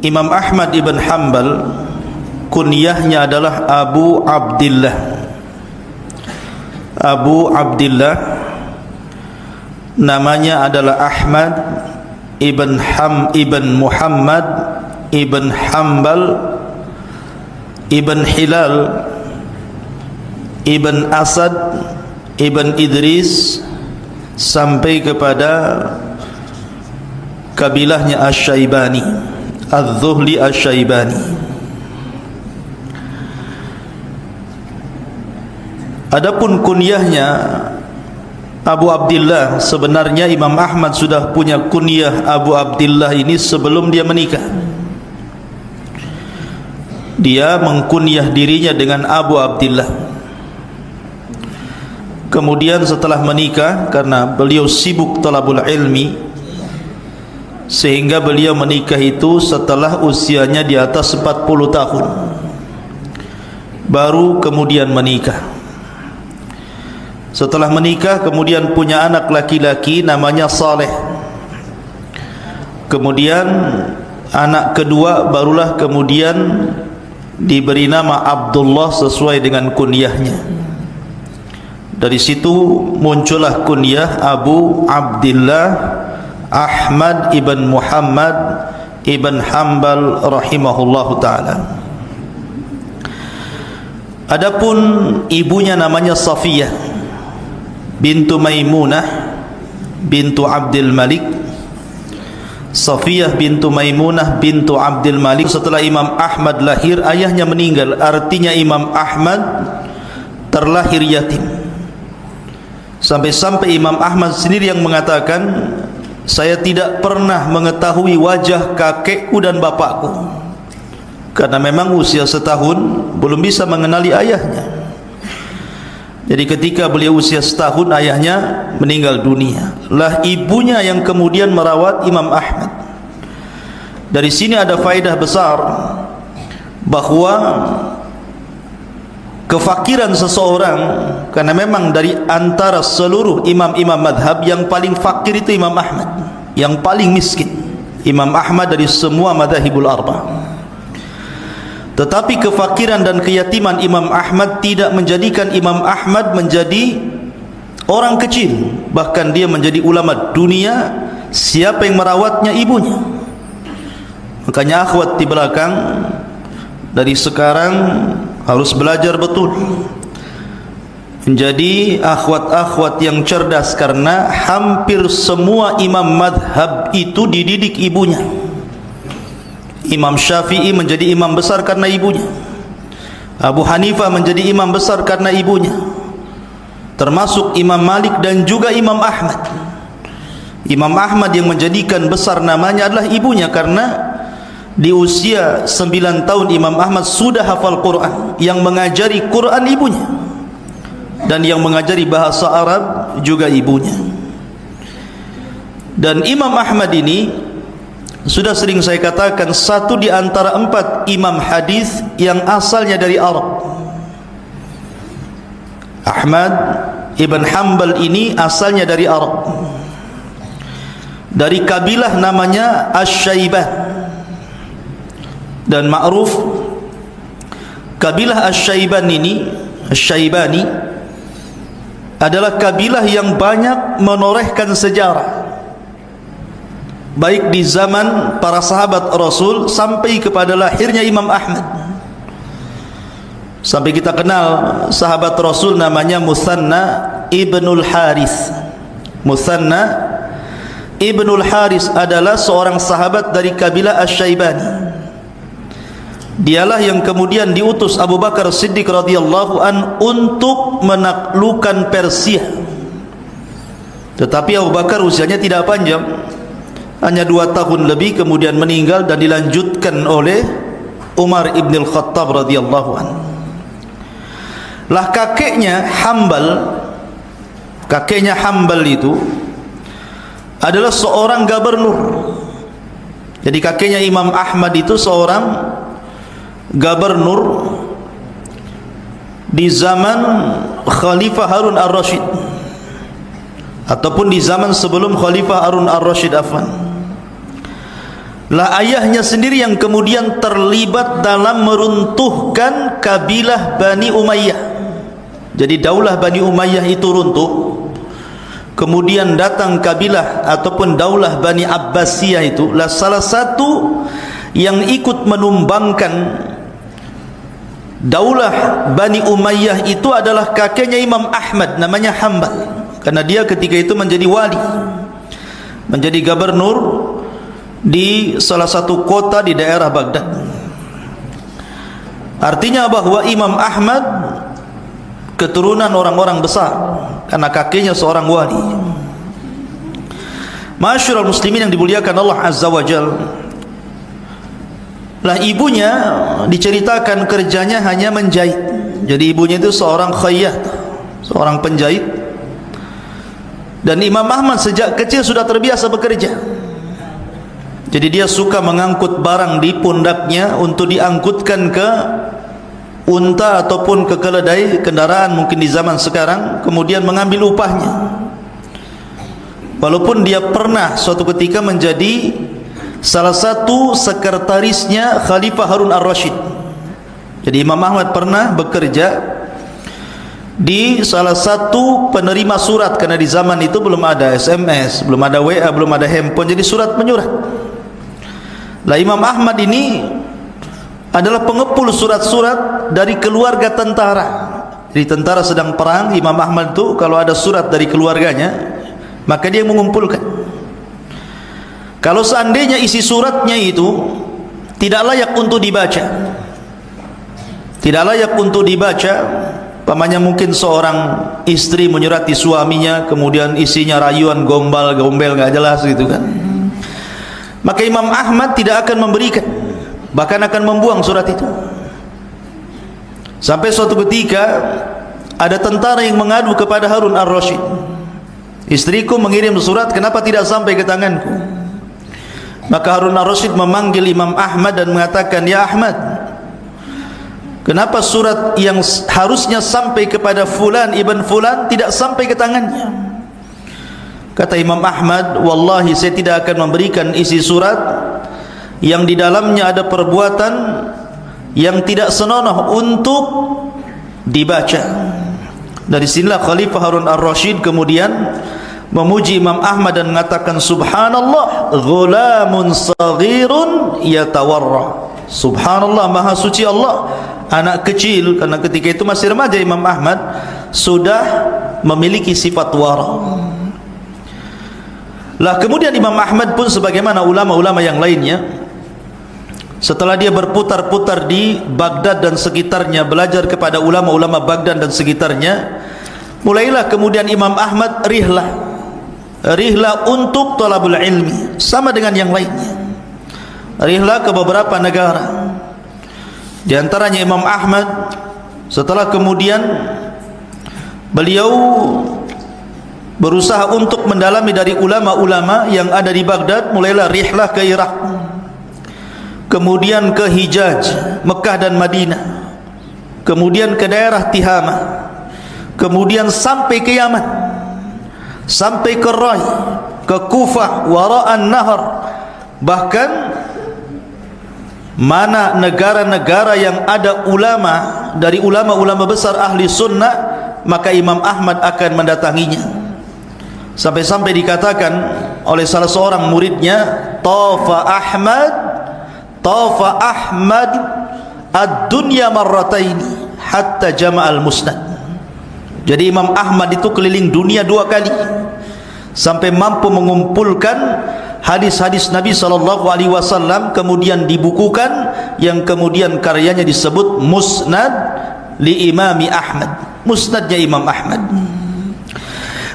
Imam Ahmad ibn Hanbal kunyahnya adalah Abu Abdillah. Abu Abdillah namanya adalah Ahmad ibn Muhammad ibn Hanbal ibn Hilal ibn Asad ibn Idris sampai kepada kabilahnya Asy-Syaibani, Az-Zuhli Asy-Syaibani. Adapun kunyahnya Abu Abdillah, sebenarnya Imam Ahmad sudah punya kunyah Abu Abdillah ini sebelum dia menikah. Dia mengkunyah dirinya dengan Abu Abdillah. Kemudian setelah menikah, karena beliau sibuk talabul ilmi, sehingga beliau menikah itu setelah usianya di atas 40 tahun, baru kemudian menikah. Setelah menikah kemudian punya anak laki-laki namanya Saleh. Kemudian anak kedua barulah kemudian diberi nama Abdullah sesuai dengan kunyahnya. Dari situ muncullah kunyah Abu Abdillah Ahmad ibn Muhammad ibn Hanbal rahimahullahu ta'ala. Adapun ibunya namanya Safiyah bintu Maimunah bintu Abdul Malik. Safiyah bintu Maimunah bintu Abdul Malik. Setelah Imam Ahmad lahir, ayahnya meninggal. Artinya Imam Ahmad terlahir yatim. Sampai-sampai Imam Ahmad sendiri yang mengatakan, saya tidak pernah mengetahui wajah kakekku dan bapakku, karena memang usia setahun belum bisa mengenali ayahnya. Jadi ketika beliau usia setahun, ayahnya meninggal dunia. Lah ibunya yang kemudian merawat Imam Ahmad. Dari sini ada faedah besar bahwa kefakiran seseorang, karena memang dari antara seluruh imam-imam madhab yang paling fakir itu Imam Ahmad, yang paling miskin Imam Ahmad dari semua madhahibul arba'. Tetapi kefakiran dan keyatiman Imam Ahmad tidak menjadikan Imam Ahmad menjadi orang kecil. Bahkan dia menjadi ulama dunia. Siapa yang merawatnya? Ibunya. Makanya akhwat di belakang, dari sekarang harus belajar betul menjadi akhwat-akhwat yang cerdas, karena hampir semua imam madhab itu dididik ibunya. Imam Syafi'i menjadi imam besar karena ibunya. Abu Hanifah menjadi imam besar karena ibunya. Termasuk Imam Malik dan juga Imam Ahmad. Imam Ahmad yang menjadikan besar namanya adalah ibunya, karena di usia 9 tahun Imam Ahmad sudah hafal Quran. Yang mengajari Quran ibunya, dan yang mengajari bahasa Arab juga ibunya. Dan Imam Ahmad ini sudah sering saya katakan, satu di antara 4 imam hadis yang asalnya dari Arab. Ahmad ibn Hanbal ini asalnya dari Arab, dari kabilah namanya Asy-Syaibah. Dan ma'ruf kabilah Asy-Syaibani adalah kabilah yang banyak menorehkan sejarah, baik di zaman para sahabat Rasul sampai kepada lahirnya Imam Ahmad. Sampai kita kenal sahabat Rasul namanya Musanna ibnul Haris. Musanna ibnul Haris adalah seorang sahabat dari kabilah Asy-Syaibani. Dialah yang kemudian diutus Abu Bakar Siddiq radhiyallahu an untuk menaklukkan Persia. Tetapi Abu Bakar usianya tidak panjang, hanya 2 tahun lebih, kemudian meninggal dan dilanjutkan oleh Umar ibn al-Khattab radhiyallahu an. Lah kakeknya Hanbal itu adalah seorang gubernur. Jadi kakeknya Imam Ahmad itu seorang gubernur di zaman Khalifah Harun ar-Rasyid, ataupun di zaman sebelum Khalifah Harun ar-Rasyid afwan. lah ayahnya sendiri yang kemudian terlibat dalam meruntuhkan kabilah Bani Umayyah. Jadi daulah Bani Umayyah itu runtuh, kemudian datang kabilah ataupun daulah Bani Abbasiyah, itu lah salah satu yang ikut menumbangkan daulah Bani Umayyah itu adalah kakeknya Imam Ahmad, namanya Hanbal, karena dia ketika itu menjadi wali, menjadi gubernur di salah satu kota di daerah Baghdad. Artinya bahwa Imam Ahmad keturunan orang-orang besar karena kakeknya seorang wali. Ma'asyiral muslimin yang dimuliakan Allah Azza wa Jalla, lah ibunya diceritakan kerjanya hanya menjahit. Jadi ibunya itu seorang khayyat, seorang penjahit. Dan Imam Ahmad sejak kecil sudah terbiasa bekerja. Jadi dia suka mengangkut barang di pundaknya untuk diangkutkan ke unta ataupun ke keledai, kendaraan mungkin di zaman sekarang, kemudian mengambil upahnya. Walaupun dia pernah suatu ketika menjadi salah satu sekretarisnya Khalifah Harun Ar-Rasyid. Jadi Imam Ahmad pernah bekerja di salah satu penerima surat, karena di zaman itu belum ada SMS, belum ada WA, belum ada handphone, jadi surat menyurat. Lah Imam Ahmad ini adalah pengepul surat-surat dari keluarga tentara. Jadi tentara sedang perang, Imam Ahmad itu kalau ada surat dari keluarganya, maka dia mengumpulkan. Kalau seandainya isi suratnya itu tidak layak untuk dibaca, tidak layak untuk dibaca, pamannya mungkin seorang istri menyurati suaminya, kemudian isinya rayuan gombal-gombel nggak jelas gitu kan, maka Imam Ahmad tidak akan memberikan, bahkan akan membuang surat itu. Sampai suatu ketika ada tentara yang mengadu kepada Harun Ar-Rasyid, istriku mengirim surat, kenapa tidak sampai ke tanganku? Maka Harun Ar-Rasyid memanggil Imam Ahmad dan mengatakan, ya Ahmad, kenapa surat yang harusnya sampai kepada fulan ibn fulan tidak sampai ke tangannya? Kata Imam Ahmad, wallahi saya tidak akan memberikan isi surat yang di dalamnya ada perbuatan yang tidak senonoh untuk dibaca. Dari sinilah Khalifah Harun Ar-Rasyid kemudian memuji Imam Ahmad dan mengatakan, subhanallah, ghulamun saghirun yatawarra. Subhanallah, maha suci Allah, anak kecil, karena ketika itu masih remaja Imam Ahmad, sudah memiliki sifat wara. Lah kemudian Imam Ahmad pun sebagaimana ulama-ulama yang lainnya, setelah dia berputar-putar di Baghdad dan sekitarnya, belajar kepada ulama-ulama Baghdad dan sekitarnya, mulailah kemudian Imam Ahmad rihlah untuk thalabul ilmi, sama dengan yang lainnya, rihlah ke beberapa negara. Di antaranya Imam Ahmad, setelah kemudian beliau berusaha untuk mendalami dari ulama-ulama yang ada di Baghdad, mulailah rihlah ke Irak, kemudian ke Hijaz, Mekah dan Madinah, kemudian ke daerah Tihama, kemudian sampai ke Yaman, sampai ke Rai, ke Kufah, wara'an nahar. Bahkan mana negara-negara yang ada ulama dari ulama-ulama besar ahli sunnah, maka Imam Ahmad akan mendatanginya. Sampai-sampai dikatakan oleh salah seorang muridnya, tafa Ahmad ad-dunya marrataini hatta jama'al musnad. Jadi Imam Ahmad itu keliling dunia 2 kali sampai mampu mengumpulkan hadis-hadis Nabi SAW, kemudian dibukukan, yang kemudian karyanya disebut Musnad li Imami Ahmad, musnadnya Imam Ahmad.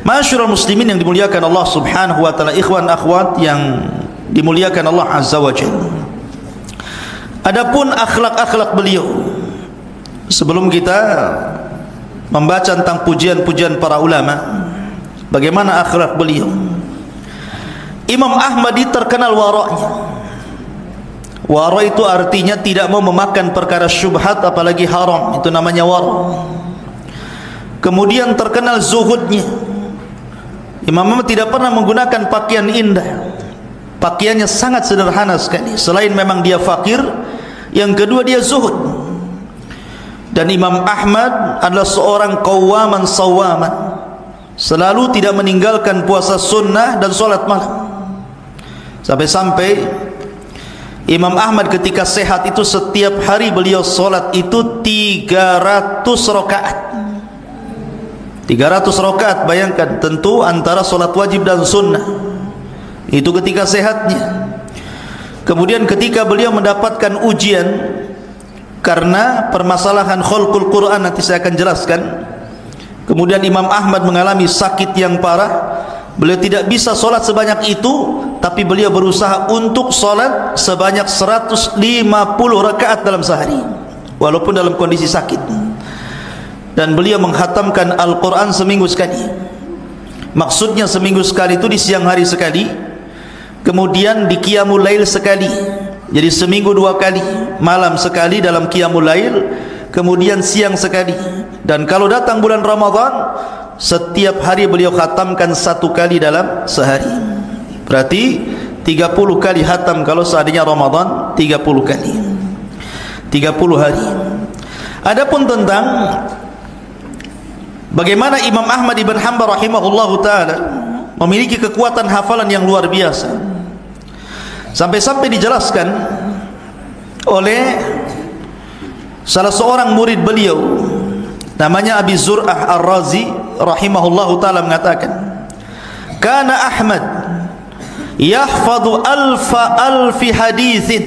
Ma'asyiral muslimin yang dimuliakan Allah Subhanahu wa taala, ikhwan akhwat yang dimuliakan Allah Azza wa Jalla. Adapun akhlak-akhlak beliau, sebelum kita membaca tentang pujian-pujian para ulama, bagaimana akhlak beliau? Imam Ahmad terkenal wara'nya. Wara' itu artinya tidak mau memakan perkara syubhat apalagi haram, itu namanya wara'. Kemudian terkenal zuhudnya. Imam Ahmad tidak pernah menggunakan pakaian indah, Pakaiannya sangat sederhana sekali. Selain memang dia fakir, yang kedua dia zuhud. Dan Imam Ahmad adalah seorang qawaman sawaman, selalu tidak meninggalkan puasa sunnah dan solat malam. Sampai-sampai Imam Ahmad ketika sehat itu setiap hari beliau solat itu 300 rakaat. 300 rakaat, bayangkan, tentu antara solat wajib dan sunnah. Itu ketika sehatnya. Kemudian ketika beliau mendapatkan ujian karena permasalahan khalqul Quran, nanti saya akan jelaskan. Kemudian Imam Ahmad mengalami sakit yang parah. Beliau tidak bisa solat sebanyak itu, tapi beliau berusaha untuk solat sebanyak 150 rakaat dalam sehari, walaupun dalam kondisi sakit. Dan beliau menghatamkan Al-Quran seminggu sekali. Maksudnya seminggu sekali itu di siang hari sekali, kemudian di qiyamul lail sekali. Jadi seminggu 2 kali, malam sekali dalam qiyamul lail, kemudian siang sekali. Dan kalau datang bulan Ramadan, setiap hari beliau khatamkan 1 kali dalam sehari. Berarti 30 kali khatam kalau seandainya Ramadan, 30 kali, 30 hari. Adapun tentang bagaimana Imam Ahmad ibn Hanbal rahimahullahu ta'ala memiliki kekuatan hafalan yang luar biasa, sampai-sampai dijelaskan oleh salah seorang murid beliau, namanya Abi Zur'ah Ar-Razi rahimahullahu ta'ala, mengatakan, kana Ahmad yahfadhu alfi hadithin.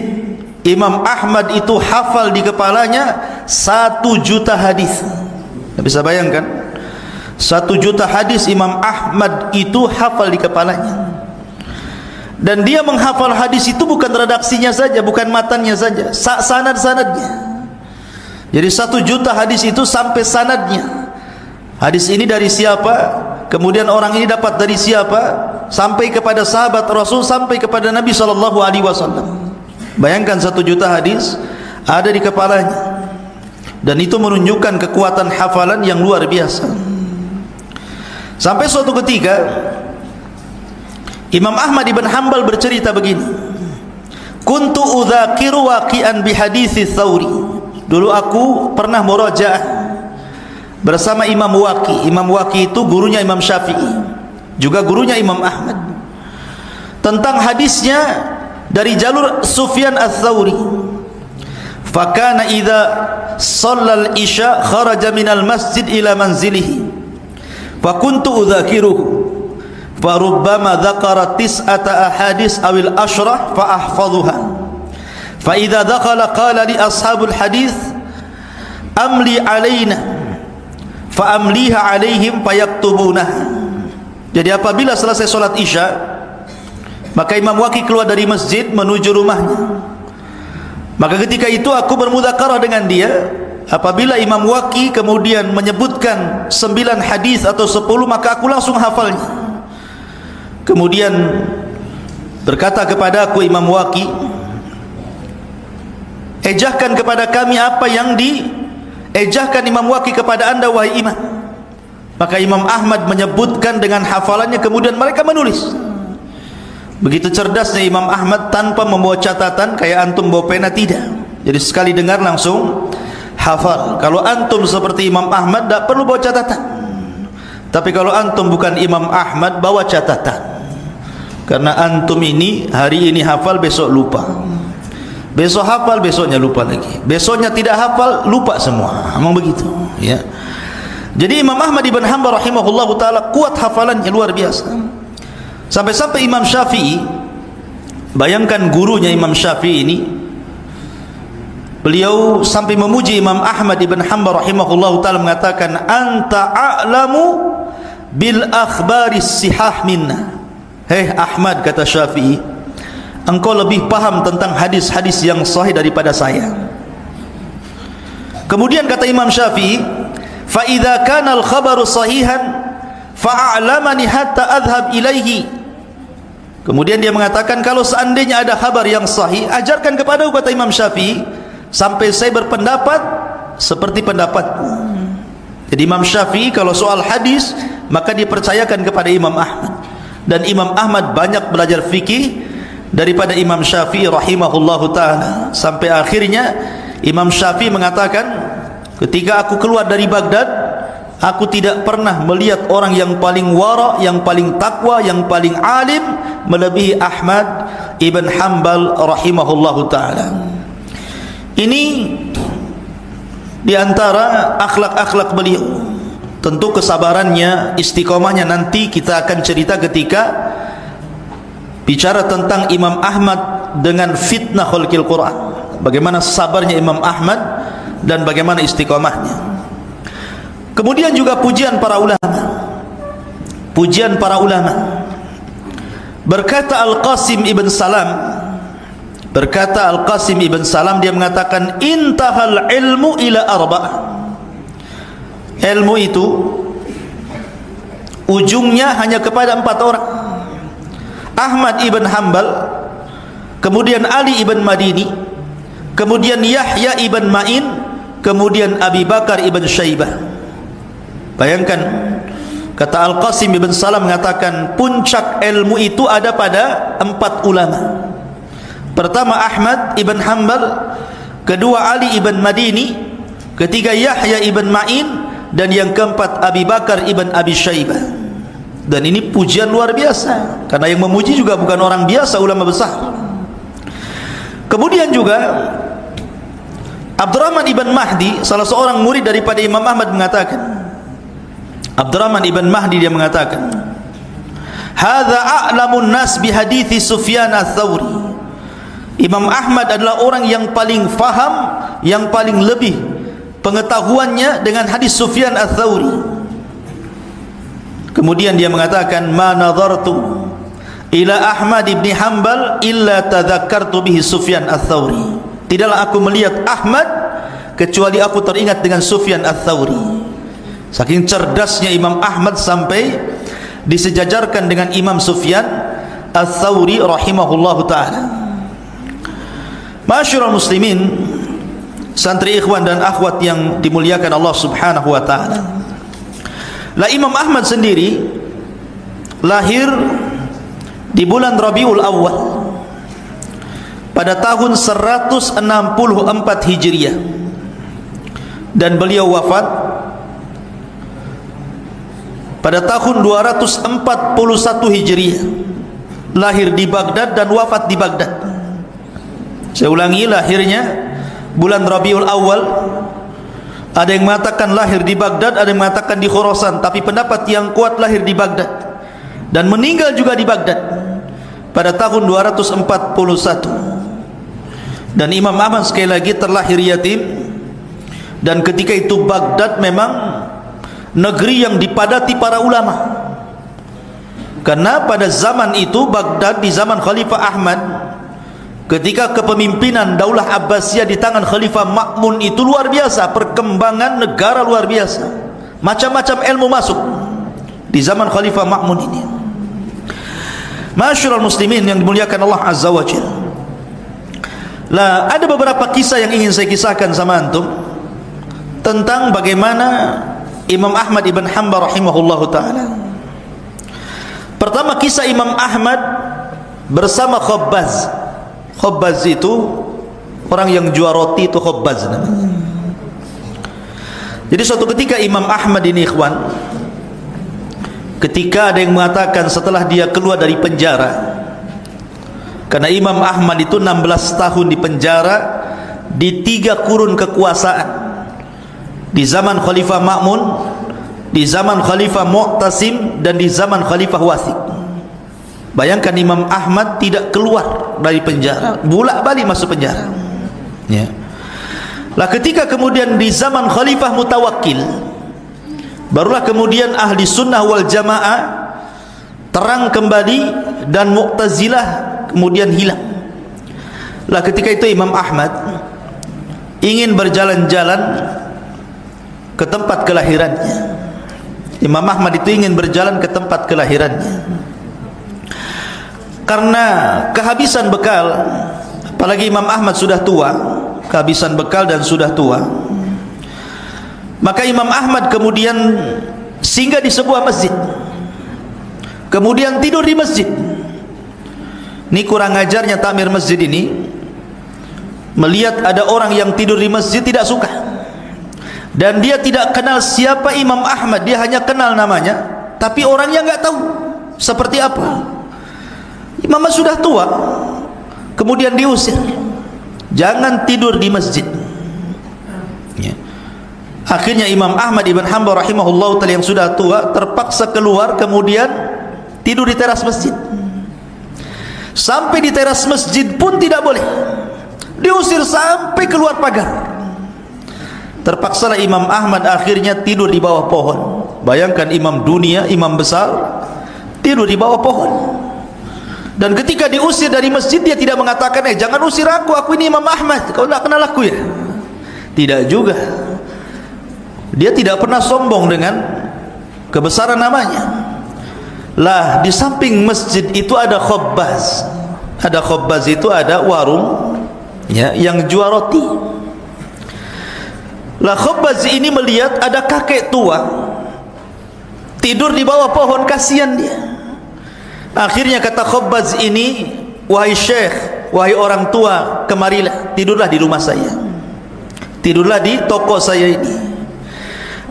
Imam Ahmad itu hafal di kepalanya 1 juta hadis. Bisa bayangkan, 1 juta hadis Imam Ahmad itu hafal di kepalanya. Dan dia menghafal hadis itu bukan redaksinya saja, bukan matannya saja, sanad-sanadnya. Jadi 1 juta hadis itu sampai sanadnya. Hadis ini dari siapa, kemudian orang ini dapat dari siapa, sampai kepada sahabat Rasul, sampai kepada Nabi SAW. Bayangkan 1 juta hadis ada di kepalanya. Dan itu menunjukkan kekuatan hafalan yang luar biasa. Sampai suatu ketika Imam Ahmad ibn Hanbal bercerita begini, kuntu udzakiru waqi'an bihaditsi Tsauri. Dulu aku pernah murajaah bersama Imam Waqi. Imam Waqi itu gurunya Imam Syafi'i, juga gurunya Imam Ahmad, tentang hadisnya dari jalur Sufyan Ats-Tsauri. Fakana idza shallal isya kharaja minal masjid ila manzilihi fa kuntu udzakiruhu fa rubbama dzakara tis'ata ahadits awil ashrah fa ahfadhuha fa idza dakhala qala li ashabul hadits amli alaina fa amliha alaihim fayaktubunah. Jadi apabila selesai salat isya, maka Imam Waqi keluar dari masjid menuju rumahnya. Maka ketika itu aku bermudzakarah dengan dia. Apabila Imam Waqi kemudian menyebutkan 9 hadis atau 10, maka aku langsung hafalnya. Kemudian berkata kepada aku Imam Waqi, ejahkan kepada kami apa yang diejahkan Imam Waqi kepada anda, wahai imam. Maka Imam Ahmad menyebutkan dengan hafalannya, kemudian mereka menulis. Begitu cerdasnya Imam Ahmad, tanpa membawa catatan kayak antum bawa pena, tidak. Jadi sekali dengar langsung hafal. Kalau antum seperti Imam Ahmad, tidak perlu bawa catatan. Tapi kalau antum bukan Imam Ahmad, bawa catatan. Karena antum ini hari ini hafal, besok lupa. Besok hafal, besoknya lupa lagi. Besoknya tidak hafal, lupa semua. Memang begitu, ya. Jadi Imam Ahmad ibn Hanbal rahimahullahu ta'ala kuat hafalannya, luar biasa. Sampai-sampai Imam Syafi'i, bayangkan gurunya Imam Syafi'i ini, beliau sampai memuji Imam Ahmad ibn Hanbal rahimahullahu ta'ala, mengatakan, anta a'lamu bil akhbaris sihah minna. Hei Ahmad, kata Syafi'i, engkau lebih paham tentang hadis-hadis yang sahih daripada saya. Kemudian kata Imam Syafi'i, fa idza kana al khabaru sahihan fa'alamani hatta adhhab ilaihi. Kemudian dia mengatakan, kalau seandainya ada kabar yang sahih, ajarkan kepadaku, kata Imam Syafi'i, sampai saya berpendapat seperti pendapatmu. Jadi Imam Syafi'i kalau soal hadis, maka dipercayakan kepada Imam Ahmad. Dan Imam Ahmad banyak belajar fikih daripada Imam Syafi'i rahimahullahu ta'ala, sampai akhirnya Imam Syafi'i mengatakan, ketika aku keluar dari Baghdad, aku tidak pernah melihat orang yang paling wara, yang paling takwa, yang paling alim melebihi Ahmad ibn Hanbal rahimahullahu ta'ala. Ini di antara akhlak-akhlak beliau. Tentu kesabarannya, istiqomahnya nanti kita akan cerita ketika bicara tentang Imam Ahmad dengan fitnah khalqil Quran. Bagaimana sabarnya Imam Ahmad dan bagaimana istiqomahnya. Kemudian juga pujian para ulama. Pujian para ulama. Berkata Al-Qasim ibn Salam, dia mengatakan, intahal ilmu ila arba'ah. Ilmu itu ujungnya hanya kepada 4 orang. Ahmad ibn Hanbal, kemudian Ali ibn Madini, kemudian Yahya ibn Ma'in, kemudian Abi Bakar ibn Syaibah. Bayangkan, kata Al-Qasim ibn Salam mengatakan, puncak ilmu itu ada pada 4 ulama. Pertama Ahmad ibn Hanbal, kedua Ali ibn Madini, ketiga Yahya ibn Ma'in, dan yang keempat Abi Bakar ibn Abi Syaibah. Dan ini pujian luar biasa, karena yang memuji juga bukan orang biasa, ulama besar. Kemudian juga Abdurrahman ibn Mahdi, salah seorang murid daripada Imam Ahmad, mengatakan, Abdurrahman ibn Mahdi dia mengatakan, hadza a'lamun nas bi hadithi Sufyan ats-Tsauri. Imam Ahmad adalah orang yang paling faham, yang paling lebih pengetahuannya dengan hadis Sufyan ats-Tsauri. Kemudian dia mengatakan, ma nadhartu ila Ahmad ibn Hanbal illa tadhakkartu bihi Sufyan ats-Tsauri. Tidaklah aku melihat Ahmad kecuali aku teringat dengan Sufyan ats-Tsauri. Saking cerdasnya Imam Ahmad sampai disejajarkan dengan Imam Sufyan ats-Tsauri rahimahullahu ta'ala. Ma'asyiral muslimin, santri ikhwan dan akhwat yang dimuliakan Allah subhanahu wa ta'ala, lah Imam Ahmad sendiri lahir di bulan Rabiul Awal pada tahun 164 Hijriah, dan beliau wafat pada tahun 241 Hijriah. Lahir di Baghdad dan wafat di Baghdad. Saya ulangi, lahirnya bulan Rabiul Awal. Ada yang mengatakan lahir di Baghdad, ada yang mengatakan di Khurasan, tapi pendapat yang kuat lahir di Baghdad, dan meninggal juga di Baghdad pada tahun 241. Dan Imam Ahmad sekali lagi terlahir yatim, dan ketika itu Baghdad memang negeri yang dipadati para ulama, karena pada zaman itu Baghdad di zaman Khalifah Ahmad, ketika kepemimpinan Daulah Abbasiyah di tangan Khalifah Ma'mun itu luar biasa, perkembangan negara luar biasa, macam-macam ilmu masuk di zaman Khalifah Ma'mun ini. Ma'asyiral muslimin yang dimuliakan Allah Azza wa Jalla, lah ada beberapa kisah yang ingin saya kisahkan sama antum tentang bagaimana Imam Ahmad ibn Hanbal rahimahullahu ta'ala. Pertama, kisah Imam Ahmad bersama Khabbaz. Khabbaz itu orang yang jual roti, itu Khabbaz namanya. Jadi suatu ketika Imam Ahmad ini ikhwan, ketika ada yang mengatakan setelah dia keluar dari penjara, karena Imam Ahmad itu 16 tahun di penjara di 3 kurun kekuasaan, di zaman Khalifah Ma'mun, di zaman Khalifah Mu'tasim, dan di zaman Khalifah Wathiq. Bayangkan Imam Ahmad tidak keluar dari penjara, bolak-balik masuk penjara, ya. Lah ketika kemudian di zaman Khalifah Mutawakkil, barulah kemudian ahli sunnah wal jamaah terang kembali dan Mu'tazilah kemudian hilang. Lah ketika itu Imam Ahmad ingin berjalan-jalan ke tempat kelahirannya. Imam Ahmad itu ingin berjalan ke tempat kelahirannya karena kehabisan bekal, apalagi Imam Ahmad sudah tua, kehabisan bekal dan sudah tua. Maka Imam Ahmad kemudian singgah di sebuah masjid, kemudian tidur di masjid. Ini kurang ajarnya takmir masjid ini, melihat ada orang yang tidur di masjid tidak suka, dan dia tidak kenal siapa Imam Ahmad, dia hanya kenal namanya, tapi orangnya nggak tahu seperti apa. Imam Ahmad sudah tua, kemudian diusir, jangan tidur di masjid. Ya. Akhirnya Imam Ahmad ibn Hanbal rahimahullah ta'ala yang sudah tua terpaksa keluar, kemudian tidur di teras masjid. Sampai di teras masjid pun tidak boleh, diusir sampai keluar pagar. Terpaksalah Imam Ahmad akhirnya tidur di bawah pohon. Bayangkan imam dunia, imam besar, tidur di bawah pohon. Dan ketika diusir dari masjid, dia tidak mengatakan, jangan usir aku ini Imam Ahmad, kau tidak kenal aku ya. Tidak juga. Dia tidak pernah sombong dengan kebesaran namanya. Lah, di samping masjid itu ada khobbaz. Ada khobbaz itu ada warung ya, yang jual roti. Lah, khobbaz ini melihat ada kakek tua tidur di bawah pohon, kasihan dia. Akhirnya kata khobbaz ini, wahai syekh, wahai orang tua, kemarilah, tidurlah di rumah saya, tidurlah di toko saya ini.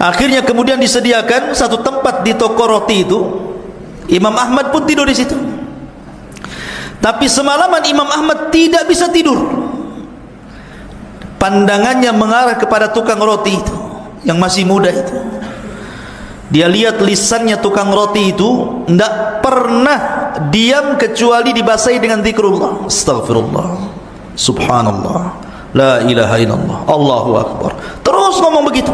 Akhirnya kemudian disediakan satu tempat di toko roti itu. Imam Ahmad pun tidur di situ. Tapi semalaman Imam Ahmad tidak bisa tidur. Pandangannya mengarah kepada tukang roti itu yang masih muda itu. Dia lihat lisannya tukang roti itu tidak pernah diam kecuali dibasahi dengan zikrullah. Astaghfirullah, subhanallah, la ilaha illallah, Allahu akbar. Terus ngomong begitu.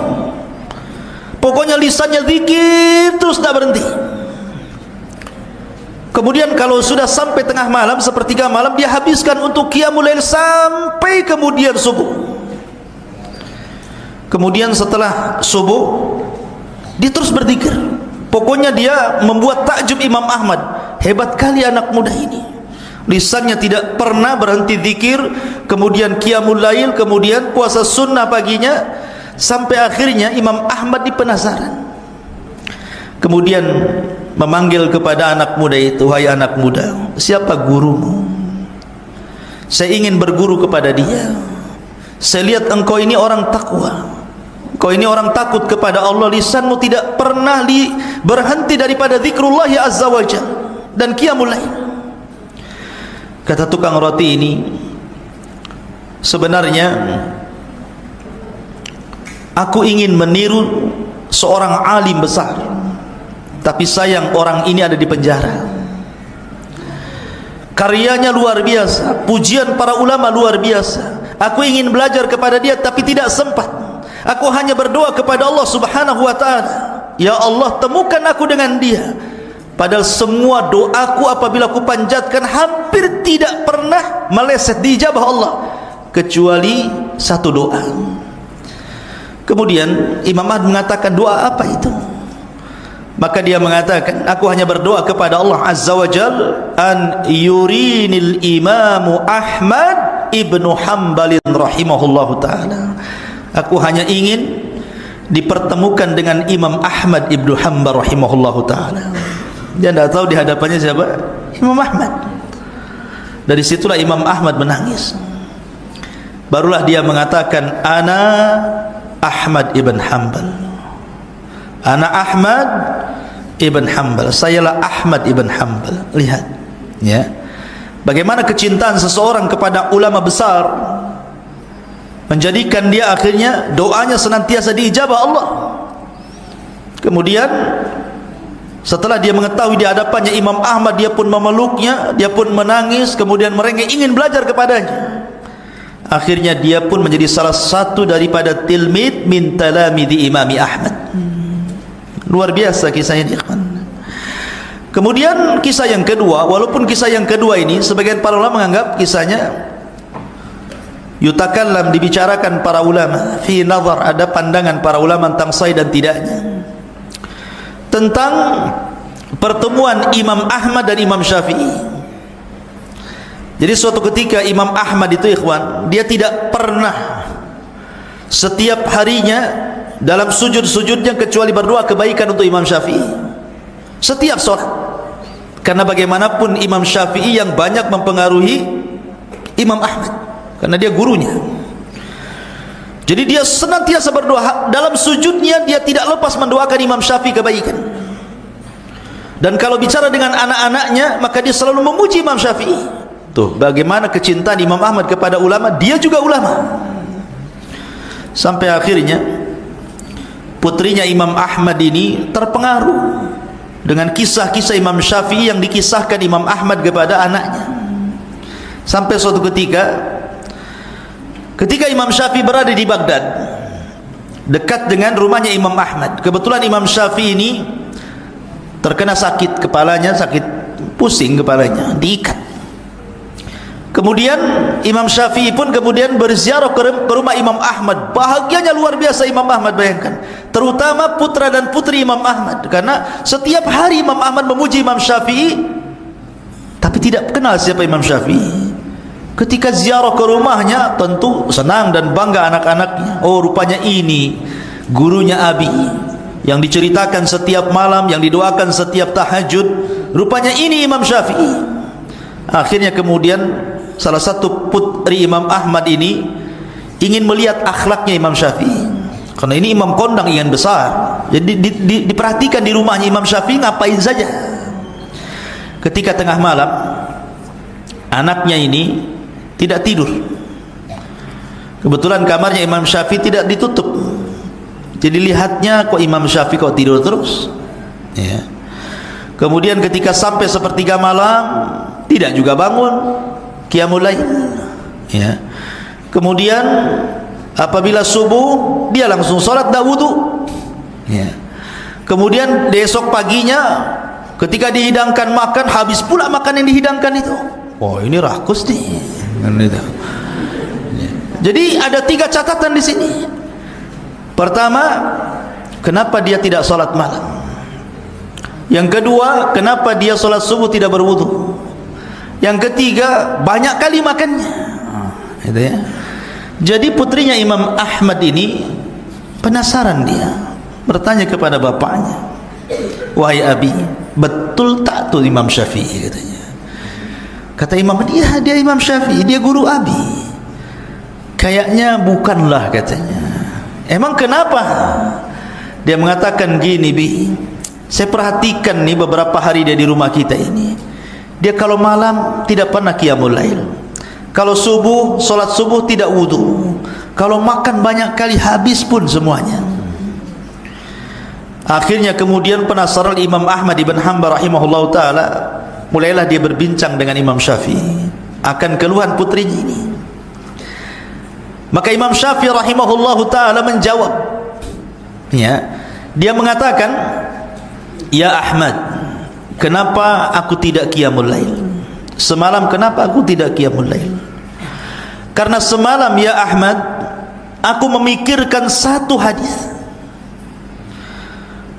Pokoknya lisannya zikir terus tidak berhenti. Kemudian kalau sudah sampai tengah malam, sepertiga malam, dia habiskan untuk qiyamul lail sampai kemudian subuh. Kemudian setelah subuh dia terus berzikir. Pokoknya dia membuat takjub Imam Ahmad, hebat kali anak muda ini, lisannya tidak pernah berhenti zikir, kemudian qiyamul lail, kemudian puasa sunnah paginya, sampai akhirnya Imam Ahmad penasaran. Kemudian memanggil kepada anak muda itu, wahai anak muda, siapa gurumu? Saya ingin berguru kepada dia. Saya lihat engkau ini orang takwa, kau ini orang takut kepada Allah, lisanmu tidak pernah berhenti daripada zikrullah ya azza wa jalla dan qiyamul lail. Kata tukang roti ini, sebenarnya aku ingin meniru seorang alim besar, tapi sayang orang ini ada di penjara. Karyanya luar biasa, pujian para ulama luar biasa. Aku ingin belajar kepada dia tapi tidak sempat. Aku hanya berdoa kepada Allah subhanahu wa ta'ala, ya Allah, temukan aku dengan dia. Padahal semua doaku apabila aku panjatkan hampir tidak pernah meleset dijabah Allah, kecuali satu doa. Kemudian Imam Ahmad mengatakan, doa apa itu? Maka dia mengatakan, aku hanya berdoa kepada Allah azza wa jal, an yurinil imamu Ahmad ibnu Hanbalin rahimahullahu ta'ala. Aku hanya ingin dipertemukan dengan Imam Ahmad ibnu Hanbal rahimahullahu ta'ala. Dia tidak tahu di hadapannya siapa? Imam Ahmad. Dari situlah Imam Ahmad menangis. Barulah dia mengatakan, ana Ahmad ibn Hanbal, ana Ahmad ibn Hanbal, sayalah Ahmad ibn Hanbal. Lihat ya, bagaimana kecintaan seseorang kepada ulama besar menjadikan dia akhirnya doanya senantiasa diijabah Allah. Kemudian setelah dia mengetahui di hadapannya Imam Ahmad, dia pun memeluknya, dia pun menangis, kemudian merengek ingin belajar kepadanya. Akhirnya dia pun menjadi salah satu daripada tilmid min talamidi Imami Ahmad. Luar biasa kisahnya dia. Kemudian kisah yang kedua, walaupun kisah yang kedua ini sebagian para ulama menganggap kisahnya yutakallam, dibicarakan para ulama, fi nazar, ada pandangan para ulama tentang sahih dan tidaknya, tentang pertemuan Imam Ahmad dan Imam Syafi'i. Jadi suatu ketika Imam Ahmad itu ikhwan, dia tidak pernah setiap harinya dalam sujud-sujudnya kecuali berdoa kebaikan untuk Imam Syafi'i. Setiap sholat Karena bagaimanapun Imam Syafi'i yang banyak mempengaruhi Imam Ahmad, karena dia gurunya. Jadi dia senantiasa berdoa. Dalam sujudnya dia tidak lepas mendoakan Imam Syafi'i kebaikan. Dan kalau bicara dengan anak-anaknya, maka dia selalu memuji Imam Syafi'i. Tuh, bagaimana kecintaan Imam Ahmad kepada ulama, dia juga ulama. Sampai akhirnya putrinya Imam Ahmad ini terpengaruh dengan kisah-kisah Imam Syafi'i yang dikisahkan Imam Ahmad kepada anaknya. Sampai suatu ketika Imam Syafi'i berada di Baghdad, dekat dengan rumahnya Imam Ahmad. Kebetulan Imam Syafi'i ini terkena sakit kepalanya, sakit pusing kepalanya, diikat. Kemudian Imam Syafi'i pun kemudian berziarah ke rumah Imam Ahmad. Bahagianya luar biasa Imam Ahmad, bayangkan. Terutama putra dan putri Imam Ahmad. Karena setiap hari Imam Ahmad memuji Imam Syafi'i, tapi tidak kenal siapa Imam Syafi'i. Ketika ziarah ke rumahnya, tentu senang dan bangga anak-anaknya. Oh, rupanya ini gurunya Abi, yang diceritakan setiap malam, yang didoakan setiap tahajud. Rupanya ini Imam Syafi'i. Akhirnya kemudian salah satu putri Imam Ahmad ini ingin melihat akhlaknya Imam Syafi'i, karena ini imam kondang yang besar. Jadi diperhatikan di rumahnya Imam Syafi'i ngapain saja. Ketika tengah malam, anaknya ini tidak tidur. Kebetulan kamarnya Imam Syafi'i tidak ditutup. Jadi lihatnya, kok Imam Syafi'i kok tidur terus, ya. Kemudian ketika sampai sepertiga malam, tidak juga bangun, qiyamul lail, ya. Kemudian apabila subuh, dia langsung sholat, dah wudu, ya. Kemudian besok paginya ketika dihidangkan makan, habis pula makan yang dihidangkan itu. Oh, ini rakus nih, ya. Jadi ada 3 catatan di sini. Pertama, kenapa dia tidak sholat malam? Yang kedua, kenapa dia sholat subuh tidak berwudu? Yang ketiga, banyak kali makannya. Gitu ya. Jadi putrinya Imam Ahmad ini penasaran, dia bertanya kepada bapaknya, wahai Abi, betul tak tuh Imam Syafi'i, katanya. Kata Imam, iya dia Imam Syafi'i, dia guru Abi. Kayaknya bukanlah, katanya. Emang kenapa? Dia mengatakan gini, Bi, saya perhatikan nih beberapa hari dia di rumah kita ini, dia kalau malam tidak pernah qiyamul lail, kalau subuh, solat subuh tidak wudu, kalau makan banyak kali habis pun semuanya. Akhirnya kemudian penasaran Imam Ahmad ibn Hanbal rahimahullah ta'ala, mulailah dia berbincang dengan Imam Syafi'i akan keluhan putrinya ini. Maka Imam Syafi'i rahimahullah ta'ala menjawab, ya, dia mengatakan, ya Ahmad, kenapa aku tidak qiyamul lail? Semalam kenapa aku tidak qiyamul lail? Karena semalam, ya Ahmad, aku memikirkan satu hadis.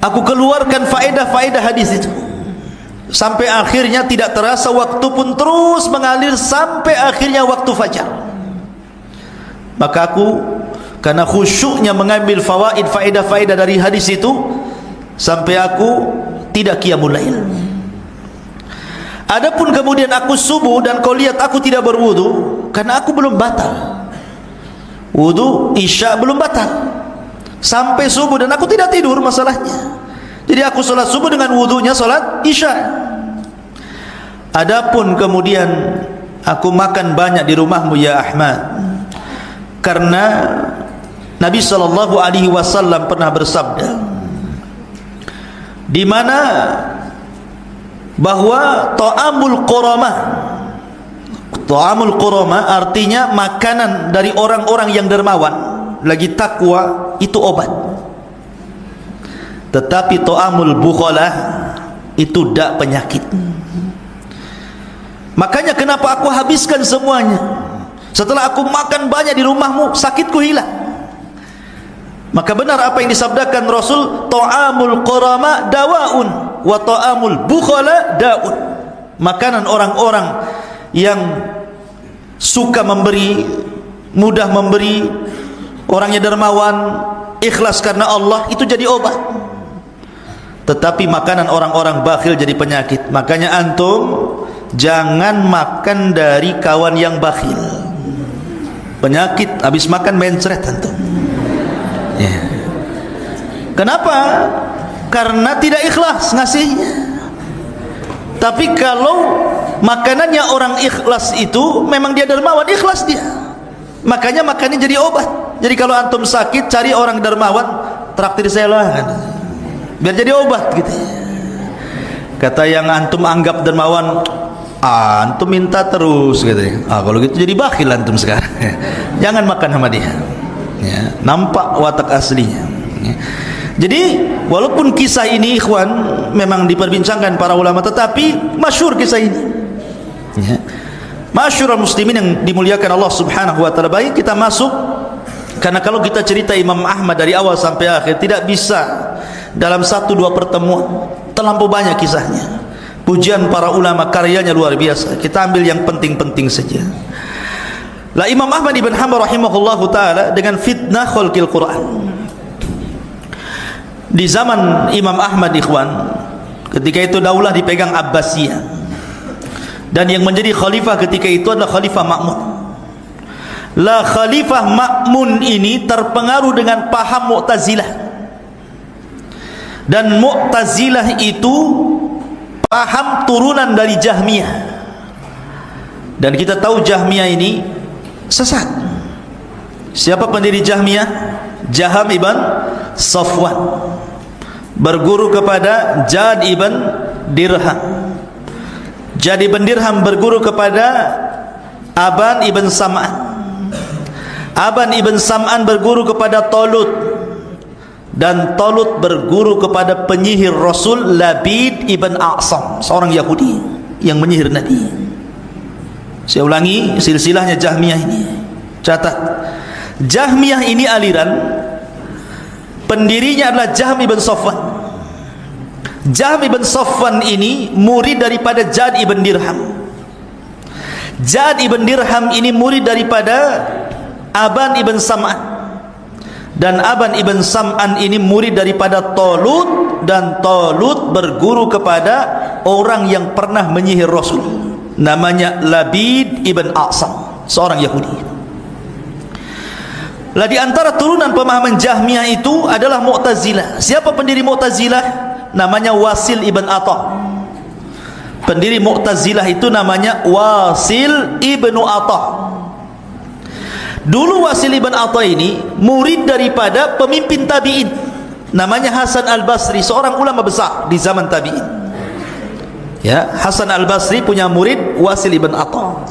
Aku keluarkan faedah-faedah hadis itu. Sampai akhirnya tidak terasa waktu pun terus mengalir sampai akhirnya waktu fajar. Maka aku karena khusyuknya mengambil faedah-faedah dari hadis itu, sampai aku tidak qiyamul lail. Adapun kemudian aku subuh dan kau lihat aku tidak berwudu, karena aku belum batal. Wudu isya belum batal. Sampai subuh dan aku tidak tidur masalahnya. Jadi aku sholat subuh dengan wudunya sholat isya. Adapun kemudian aku makan banyak di rumahmu, ya Ahmad, karena Nabi SAW pernah bersabda, di mana bahwa ta'amul qurama artinya makanan dari orang-orang yang dermawan lagi takwa itu obat, tetapi ta'amul bukhalah itu dak penyakit. Makanya kenapa aku habiskan semuanya? Setelah aku makan banyak di rumahmu, sakitku hilang. Maka benar apa yang disabdakan Rasul, ta'amul qurama dawaun wa ta'amul bukhala daun. Makanan orang-orang yang suka memberi, mudah memberi, orangnya dermawan, ikhlas karena Allah, itu jadi obat. tetapi makanan orang-orang bakhil jadi penyakit. Makanya antum jangan makan dari kawan yang bakhil. Penyakit, habis makan mencret antum. Ya. Kenapa? Karena tidak ikhlas ngasihnya. Tapi kalau makanannya orang ikhlas itu, memang dia dermawan, ikhlas dia, makanya makannya jadi obat. Jadi kalau antum sakit, cari orang dermawan, traktir saya lah, biar jadi obat gitu. Kata yang antum anggap dermawan, antum minta terus gitu. Kalau gitu jadi bakhil antum sekarang. Jangan makan sama dia ya, nampak watak aslinya ya. Jadi walaupun kisah ini ikhwan memang diperbincangkan para ulama, tetapi masyhur kisah ini ya. Masyhur muslimin yang dimuliakan Allah Subhanahu wa taala. Baik, kita masuk, karena kalau kita cerita Imam Ahmad dari awal sampai akhir tidak bisa dalam 1-2 pertemuan, terlampau banyak kisahnya. Pujian para ulama, karyanya luar biasa. Kita ambil yang penting-penting saja. Lah Imam Ahmad ibn Hanbal rahimahullahu taala dengan fitnah khalqil Quran. Di zaman Imam Ahmad ikhwan, ketika itu daulah dipegang Abbasiyah, dan yang menjadi khalifah ketika itu adalah Khalifah Ma'mun. Lah Khalifah Ma'mun ini terpengaruh dengan paham Mu'tazilah, dan Mu'tazilah itu paham turunan dari Jahmiyah, dan kita tahu Jahmiyah ini sesat. Siapa pendiri Jahmiyah? Jaham ibn Safwan, berguru kepada Jad ibn Dirham. Jad ibn Dirham berguru kepada Aban ibn Sam'an. Aban ibn Sam'an berguru kepada Talut, dan Talut berguru kepada penyihir Rasul Labid ibn A'sam, seorang Yahudi yang menyihir Nabi. Saya ulangi silsilahnya Jahmiyah ini. Catat, Jahmiyah ini aliran pendirinya adalah Jahm ibn Safwan. Jahm ibn Safwan ini murid daripada Jad ibn Dirham. Jad ibn Dirham ini murid daripada Aban ibn Sam'an, dan Aban ibn Sam'an ini murid daripada Talut, dan Talut berguru kepada orang yang pernah menyihir Rasul, namanya Labid ibn A'sam, seorang Yahudi. Lah di antara turunan pemahaman Jahmiyah itu adalah Mu'tazilah. Siapa pendiri Mu'tazilah? Namanya Wasil ibn Atta. Pendiri Mu'tazilah itu namanya Wasil ibn Atta. Dulu Wasil ibn Atta ini murid daripada pemimpin tabi'in, namanya Hasan al-Basri, seorang ulama besar di zaman tabi'in ya. Hasan al-Basri punya murid Wasil ibn Atta.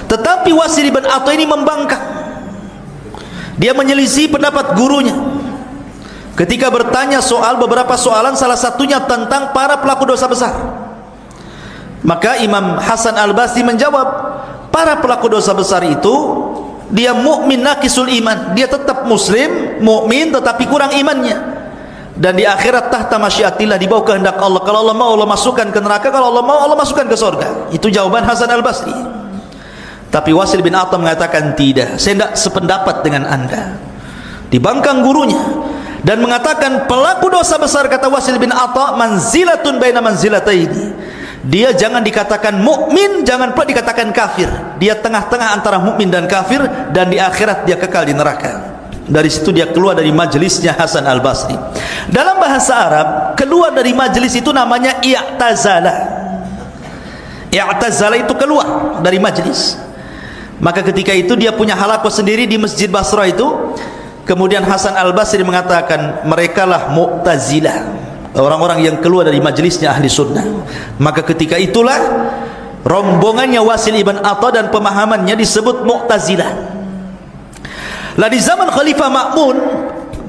Tetapi Wasil ibn Atta ini membangkang. Dia menyelisih pendapat gurunya ketika bertanya soal beberapa soalan, salah satunya tentang para pelaku dosa besar. Maka Imam Hasan al-Basri menjawab, para pelaku dosa besar itu dia mukmin naqisul iman, dia tetap muslim, mukmin, tetapi kurang imannya, dan di akhirat tahta masyiatillah, di bawah kehendak Allah. Kalau Allah mau, Allah masukkan ke neraka, kalau Allah mau, Allah masukkan ke surga. Itu jawaban Hasan al-Basri. Tapi Wasil bin Atta mengatakan, tidak, saya tidak sependapat dengan anda. Dibangkang gurunya dan mengatakan, pelaku dosa besar, kata Wasil bin Atta, manzilatun baina manzilataini. Dia jangan dikatakan mukmin, jangan pula dikatakan kafir. Dia tengah-tengah antara mukmin dan kafir, dan di akhirat dia kekal di neraka. Dari situ dia keluar dari majelisnya Hasan al-Basri. Dalam bahasa Arab, keluar dari majelis itu namanya i'tazala. I'tazala itu keluar dari majelis. Maka ketika itu dia punya halaqah sendiri di Masjid Basra itu. Kemudian Hasan al-Basri mengatakan, merekalah Mu'tazilah, orang-orang yang keluar dari majelisnya ahli sunnah. Maka ketika itulah rombongannya Wasil ibn Atta dan pemahamannya disebut Mu'tazilah. Lah di zaman Khalifah Ma'mun,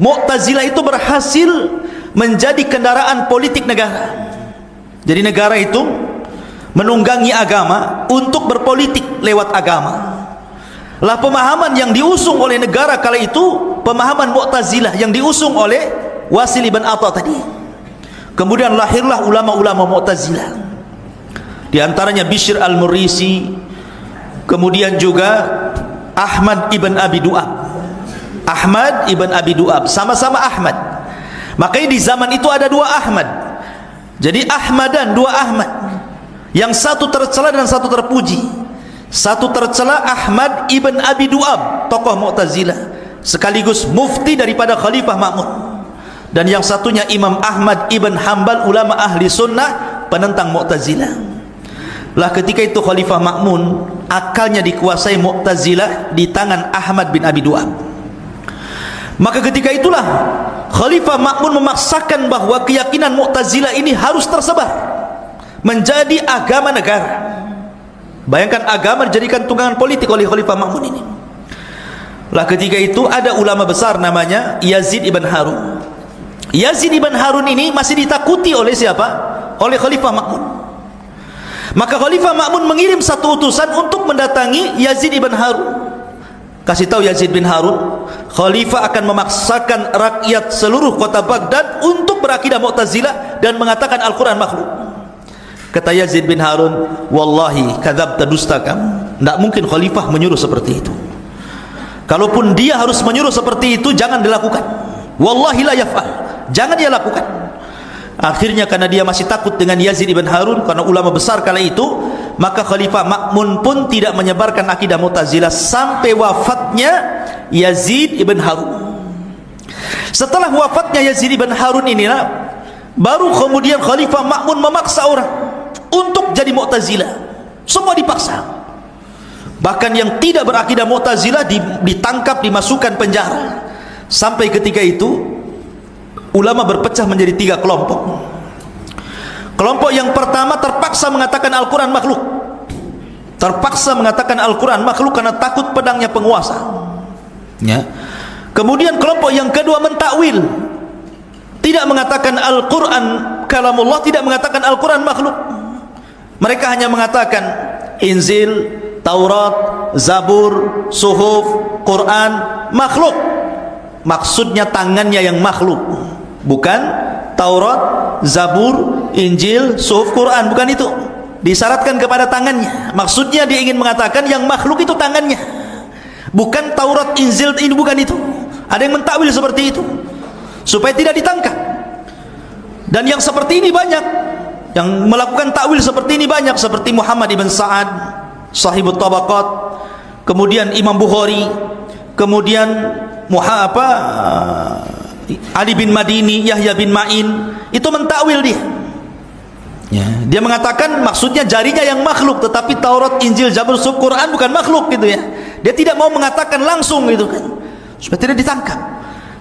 Mu'tazilah itu berhasil menjadi kendaraan politik negara. Jadi negara itu menunggangi agama untuk berpolitik lewat agama. Lah pemahaman yang diusung oleh negara kala itu pemahaman Mu'tazilah yang diusung oleh Wasil ibn Atta tadi. Kemudian lahirlah ulama-ulama Mu'tazilah, di antaranya Bishr al-Murrisi, kemudian juga Ahmad ibn Abi Du'ab. Ahmad ibn Abi Du'ab, sama-sama Ahmad. Makanya di zaman itu ada dua Ahmad. Jadi Ahmadan, dua Ahmad. Yang satu tercela dan satu terpuji. Satu tercela Ahmad ibn Abi Du'ab, tokoh Mu'tazilah, sekaligus mufti daripada Khalifah Ma'mun. Dan yang satunya Imam Ahmad ibn Hanbal, ulama ahli sunnah, penentang Mu'tazilah. Lah ketika itu Khalifah Ma'mun akalnya dikuasai Mu'tazilah di tangan Ahmad bin Abi Du'ab. Maka ketika itulah Khalifah Ma'mun memaksakan bahwa keyakinan Mu'tazilah ini harus tersebar menjadi agama negara. Bayangkan agama dijadikan tunggangan politik oleh Khalifah Ma'mun ini. Lah ketika itu ada ulama besar namanya Yazid ibn Harun. Yazid ibn Harun ini masih ditakuti oleh siapa? Oleh Khalifah Ma'mun. Maka Khalifah Ma'mun mengirim satu utusan untuk mendatangi Yazid ibn Harun. Kasih tahu Yazid bin Harun, Khalifah akan memaksakan rakyat seluruh kota Baghdad untuk berakidah Mu'tazilah dan mengatakan Al-Quran makhluk. Kata Yazid bin Harun, wallahi kadzabta, dusta kamu. Tidak mungkin Khalifah menyuruh seperti itu. Kalaupun dia harus menyuruh seperti itu, jangan dilakukan. Wallahi la yaf'al, jangan dia lakukan. Akhirnya karena dia masih takut dengan Yazid ibn Harun, karena ulama besar kala itu, maka Khalifah Ma'mun pun tidak menyebarkan akidah Mu'tazilah sampai wafatnya Yazid ibn Harun. Setelah wafatnya Yazid ibn Harun inilah baru kemudian Khalifah Ma'mun memaksa orang untuk jadi Mu'tazilah. Semua dipaksa. Bahkan yang tidak berakidah Mu'tazilah ditangkap, dimasukkan penjara. Sampai ketika itu ulama berpecah menjadi 3 kelompok. Kelompok yang pertama terpaksa mengatakan Al-Quran makhluk. Terpaksa mengatakan Al-Quran makhluk karena takut pedangnya penguasa. Ya. Kemudian kelompok yang kedua mentakwil. Tidak mengatakan Al-Quran kalamullah, tidak mengatakan Al-Quran makhluk. Mereka hanya mengatakan Injil, Taurat, Zabur, Suhuf, Quran makhluk. Maksudnya tangannya yang makhluk, bukan Taurat, Zabur, Injil, Suhuf, Quran, bukan itu. Disyaratkan kepada tangannya. Maksudnya dia ingin mengatakan yang makhluk itu tangannya, bukan Taurat, Injil, ini bukan itu. Ada yang mentakwil seperti itu supaya tidak ditangkap. Dan yang seperti ini banyak, yang melakukan takwil seperti ini banyak, seperti Muhammad ibn Sa'ad, Sahibut Tabaqat, kemudian Imam Bukhari, kemudian Ali bin Madini, Yahya bin Ma'in, itu mentakwil dia. Ya, dia mengatakan maksudnya jarinya yang makhluk, tetapi Taurat, Injil, Zabur, Suhuf, Quran bukan makhluk gitu ya. Dia tidak mau mengatakan langsung gitu kan, supaya tidak ditangkap.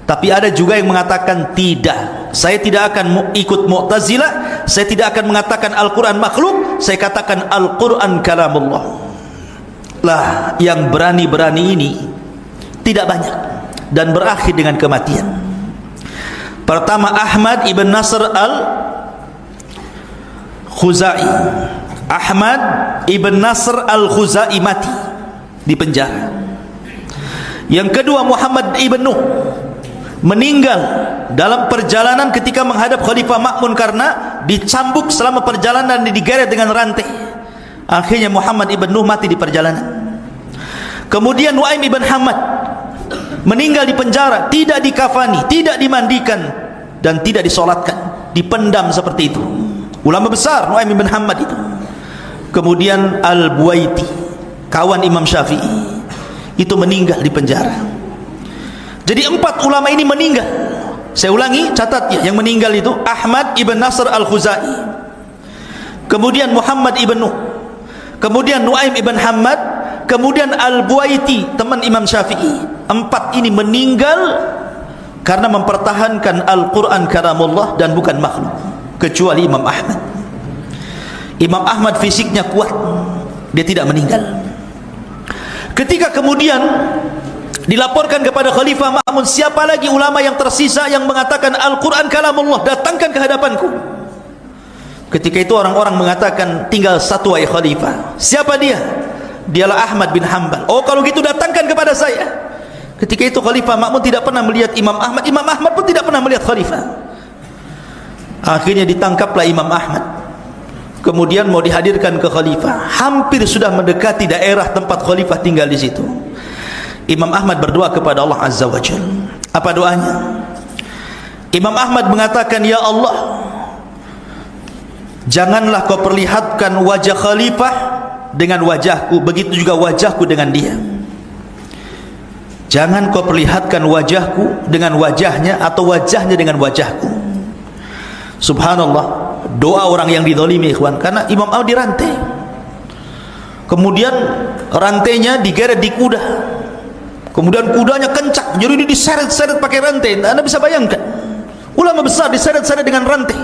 Tapi ada juga yang mengatakan tidak, saya tidak akan ikut Mu'tazilah, saya tidak akan mengatakan Al-Quran makhluk, saya katakan Al-Quran kalamullah. Lah yang berani-berani ini tidak banyak dan berakhir dengan kematian. Pertama Ahmad ibn Nasr al-Khuzai. Ahmad ibn Nasr al-Khuzai mati di penjara. Yang kedua Muhammad ibn Nuh meninggal dalam perjalanan ketika menghadap Khalifah Ma'mun karena dicambuk selama perjalanan, digeret dengan rantai. Akhirnya Muhammad ibn Nuh mati di perjalanan. Kemudian Nuaim ibn Hamad meninggal di penjara, tidak dikafani, tidak dimandikan, dan tidak disolatkan, dipendam seperti itu. Ulama besar Nuaim ibn Hamad itu. Kemudian Al-Buwaiti, kawan Imam Syafi'i, itu meninggal di penjara. Jadi 4 ulama ini meninggal. Saya ulangi, catat ya, yang meninggal itu Ahmad ibn Nasr al-Khuzai, kemudian Muhammad ibn Nuh, kemudian Nuaim ibn Hamad, kemudian Al-Buwaiti, teman Imam Syafi'i. 4 ini meninggal karena mempertahankan Al-Quran kalamullah dan bukan makhluk, kecuali Imam Ahmad. Imam Ahmad fisiknya kuat, dia tidak meninggal. Ketika kemudian dilaporkan kepada Khalifah Ma'mun, siapa lagi ulama yang tersisa yang mengatakan Al-Quran kalamullah, datangkan ke hadapanku. Ketika itu orang-orang mengatakan tinggal satu wahai Khalifah. Siapa dia? Dialah Ahmad bin Hanbal. Oh kalau gitu datangkan kepada saya. Ketika itu Khalifah Ma'mun tidak pernah melihat Imam Ahmad, Imam Ahmad pun tidak pernah melihat Khalifah. Akhirnya ditangkaplah Imam Ahmad, kemudian mau dihadirkan ke Khalifah. Hampir sudah mendekati daerah tempat Khalifah tinggal di situ. Imam Ahmad berdoa kepada Allah Azza wa Jalla. Apa doanya? Imam Ahmad mengatakan, ya Allah, janganlah kau perlihatkan wajah khalifah dengan wajahku, begitu juga wajahku dengan dia. Jangan kau perlihatkan wajahku dengan wajahnya atau wajahnya dengan wajahku. Subhanallah, doa orang yang dizalimi, ikhwan. Karena Imam Ahmad dirantai, kemudian rantainya digeret di kuda, kemudian kudanya kencang, jadi dia diseret-seret pakai rantai. Anda bisa bayangkan, ulama besar diseret-seret dengan rantai.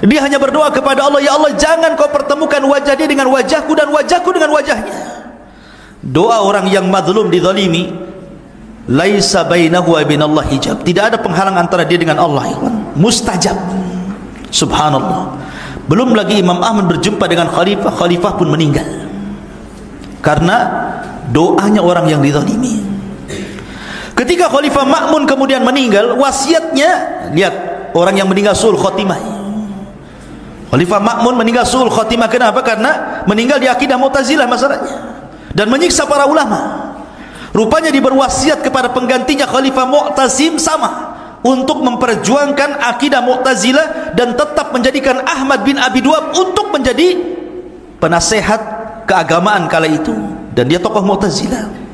Dia hanya berdoa kepada Allah, ya Allah, jangan kau pertemukan wajah dia dengan wajahku dan wajahku dengan wajahnya. Doa orang yang mazlum, dizalimi, laisa bainahu wa bainallah hijab, tidak ada penghalang antara dia dengan Allah, mustajab. Subhanallah. Belum lagi Imam Ahmad berjumpa dengan khalifah, khalifah pun meninggal karena doanya orang yang dizalimi. Ketika Khalifah Ma'mun kemudian meninggal, wasiatnya, lihat, orang yang meninggal suul khotimah. Khalifah Ma'mun meninggal suul khotimah. Kenapa? Karena meninggal di akidah Mu'tazilah masalahnya dan menyiksa para ulama. Rupanya diberwasiat kepada penggantinya Khalifah Mu'tasim sama, untuk memperjuangkan akidah Mu'tazilah dan tetap menjadikan Ahmad bin Abi Du'ab untuk menjadi penasehat keagamaan kala itu, dan dia tokoh Mu'tazilah.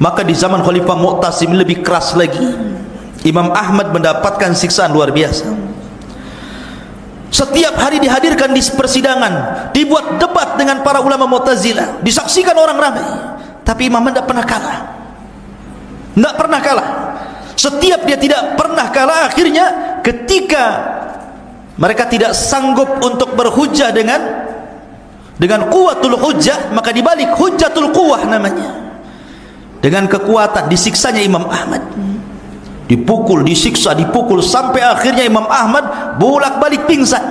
Maka di zaman Khalifah Mu'tasim lebih keras lagi. Imam Ahmad mendapatkan siksaan luar biasa. Setiap hari dihadirkan di persidangan, dibuat debat dengan para ulama Mu'tazilah, disaksikan orang ramai, tapi Imam Ahmad tidak pernah kalah. Tidak pernah kalah. Setiap dia tidak pernah kalah. Akhirnya ketika mereka tidak sanggup untuk berhujjah dengan kuwatul hujjah, maka dibalik hujjatul quwah namanya. Dengan kekuatan disiksanya Imam Ahmad, dipukul, disiksa, dipukul, sampai akhirnya Imam Ahmad bolak-balik pingsan,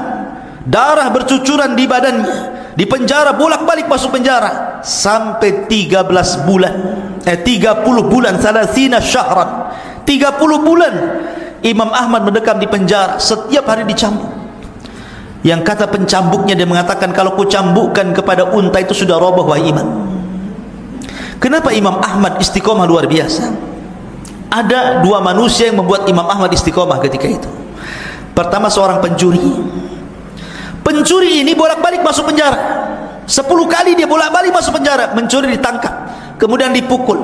darah bercucuran di badannya, di penjara, bolak-balik masuk penjara sampai 30 bulan, salasina syahran, 30 bulan Imam Ahmad mendekam di penjara, setiap hari dicambuk. Yang kata pencambuknya, dia mengatakan, kalau ku cambukkan kepada unta itu sudah roboh wahai imam. Kenapa Imam Ahmad istiqomah luar biasa? Ada dua manusia yang membuat Imam Ahmad istiqomah ketika itu. Pertama, seorang pencuri. Pencuri ini bolak-balik masuk penjara, 10 kali dia bolak-balik masuk penjara. Mencuri ditangkap, kemudian dipukul,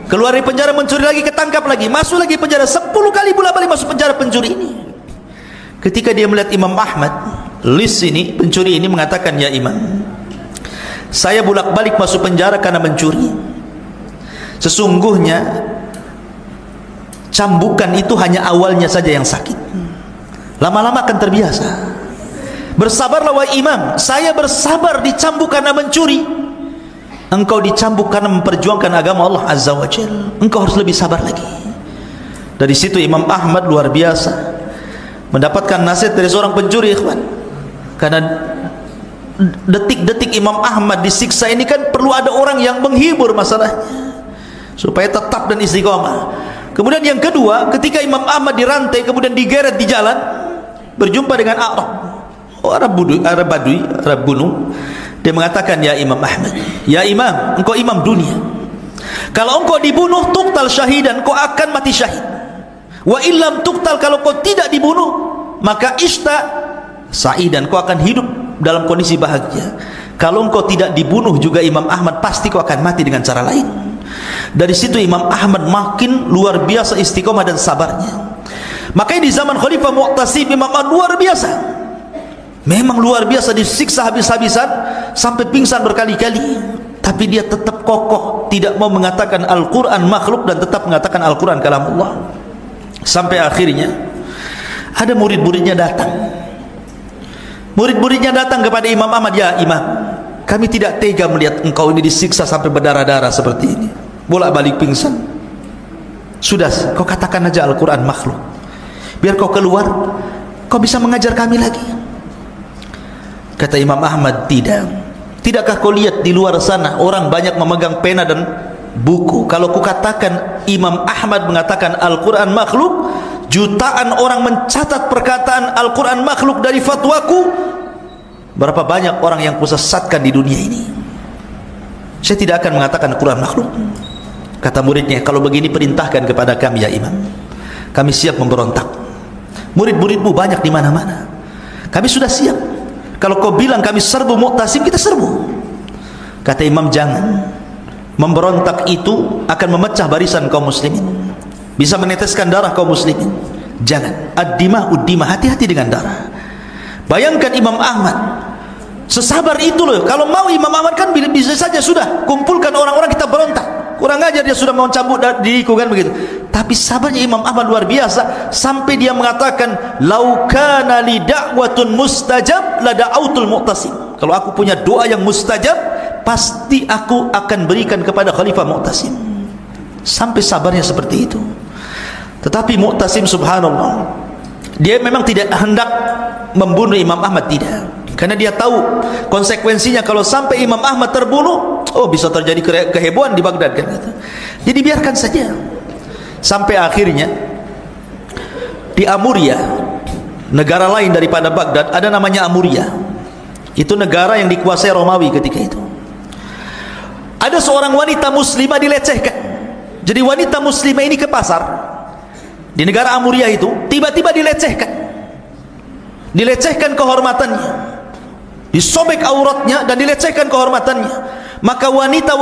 keluar dari penjara, mencuri lagi, ketangkap lagi, masuk lagi penjara, 10 kali bolak-balik masuk penjara pencuri ini. Ketika dia melihat Imam Ahmad, Lis ini, pencuri ini, mengatakan, ya imam, saya bolak-balik masuk penjara karena mencuri. Sesungguhnya cambukan itu hanya awalnya saja yang sakit, lama-lama akan terbiasa. Bersabarlah wahai imam, saya bersabar dicambuk karena mencuri, engkau dicambuk karena memperjuangkan agama Allah Azza wa Jalla, engkau harus lebih sabar lagi. Dari situ Imam Ahmad luar biasa mendapatkan nasihat dari seorang pencuri, ikhwan. Karena detik-detik Imam Ahmad disiksa ini kan perlu ada orang yang menghibur masalahnya supaya tetap dan istiqomah. Kemudian yang kedua, ketika Imam Ahmad dirantai kemudian digeret di jalan, berjumpa dengan Arab Badui, Arab gunung. Dia mengatakan, ya Imam Ahmad, ya imam, engkau imam dunia, kalau engkau dibunuh tuktal syahidan, engkau akan mati syahid. Wa illam tuktal, kalau kau tidak dibunuh, maka ista sa'idan, kau akan hidup dalam kondisi bahagia. Kalau engkau tidak dibunuh juga Imam Ahmad, pasti kau akan mati dengan cara lain. Dari situ Imam Ahmad makin luar biasa istiqomah dan sabarnya. Makanya di zaman Khalifah Mu'tasim, Imam Ahmad luar biasa, memang luar biasa, disiksa habis-habisan sampai pingsan berkali-kali, tapi dia tetap kokoh, tidak mau mengatakan Al-Quran makhluk dan tetap mengatakan Al-Quran kalamullah. Sampai akhirnya ada murid-muridnya datang. Murid-muridnya datang kepada Imam Ahmad, ya imam, kami tidak tega melihat engkau ini disiksa sampai berdarah-darah seperti ini, bolak-balik pingsan. Sudah, kau katakan aja Al-Quran makhluk, biar kau keluar, kau bisa mengajar kami lagi. Kata Imam Ahmad, tidak. Tidakkah kau lihat di luar sana orang banyak memegang pena dan buku? Kalau ku katakan Imam Ahmad mengatakan Al-Quran makhluk, jutaan orang mencatat perkataan Al-Quran makhluk dari fatwaku. Berapa banyak orang yang kusesatkan di dunia ini. Saya tidak akan mengatakan Al-Quran makhluk. Kata muridnya, kalau begini perintahkan kepada kami ya imam, kami siap memberontak. murid-muridmu banyak di mana-mana, kami sudah siap. Kalau kau bilang kami serbu Mu'tasim, kita serbu. Kata imam, jangan. Memberontak itu akan memecah barisan kaum muslimin, bisa meneteskan darah kaum muslimin. Jangan. Ad-dimah ud-dimah, hati-hati dengan darah. Bayangkan Imam Ahmad sesabar itu loh. Kalau mau Imam Ahmad kan bisa saja sudah kumpulkan orang-orang, kita berontak. Kurang ajar dia sudah mau cambuk diriku kan begitu. Tapi sabarnya Imam Ahmad luar biasa, sampai dia mengatakan, "Lau kana li da'watun mustajab la da'autul Mu'tasim." Kalau aku punya doa yang mustajab, pasti aku akan berikan kepada Khalifah Mu'tasim. Sampai sabarnya seperti itu. Tetapi Mu'tasim subhanallah, dia memang tidak hendak membunuh Imam Ahmad, tidak. Karena dia tahu konsekuensinya kalau sampai Imam Ahmad terbunuh, oh bisa terjadi kehebohan di Baghdad kan. Jadi biarkan saja. Sampai akhirnya di Amuria, negara lain daripada Baghdad, ada namanya Amuria. Itu negara yang dikuasai Romawi ketika itu. Ada seorang wanita muslimah dilecehkan. Jadi wanita muslimah ini ke pasar di negara Amuria itu, tiba-tiba dilecehkan kehormatannya, disobek auratnya dan dilecehkan kehormatannya. Maka wanita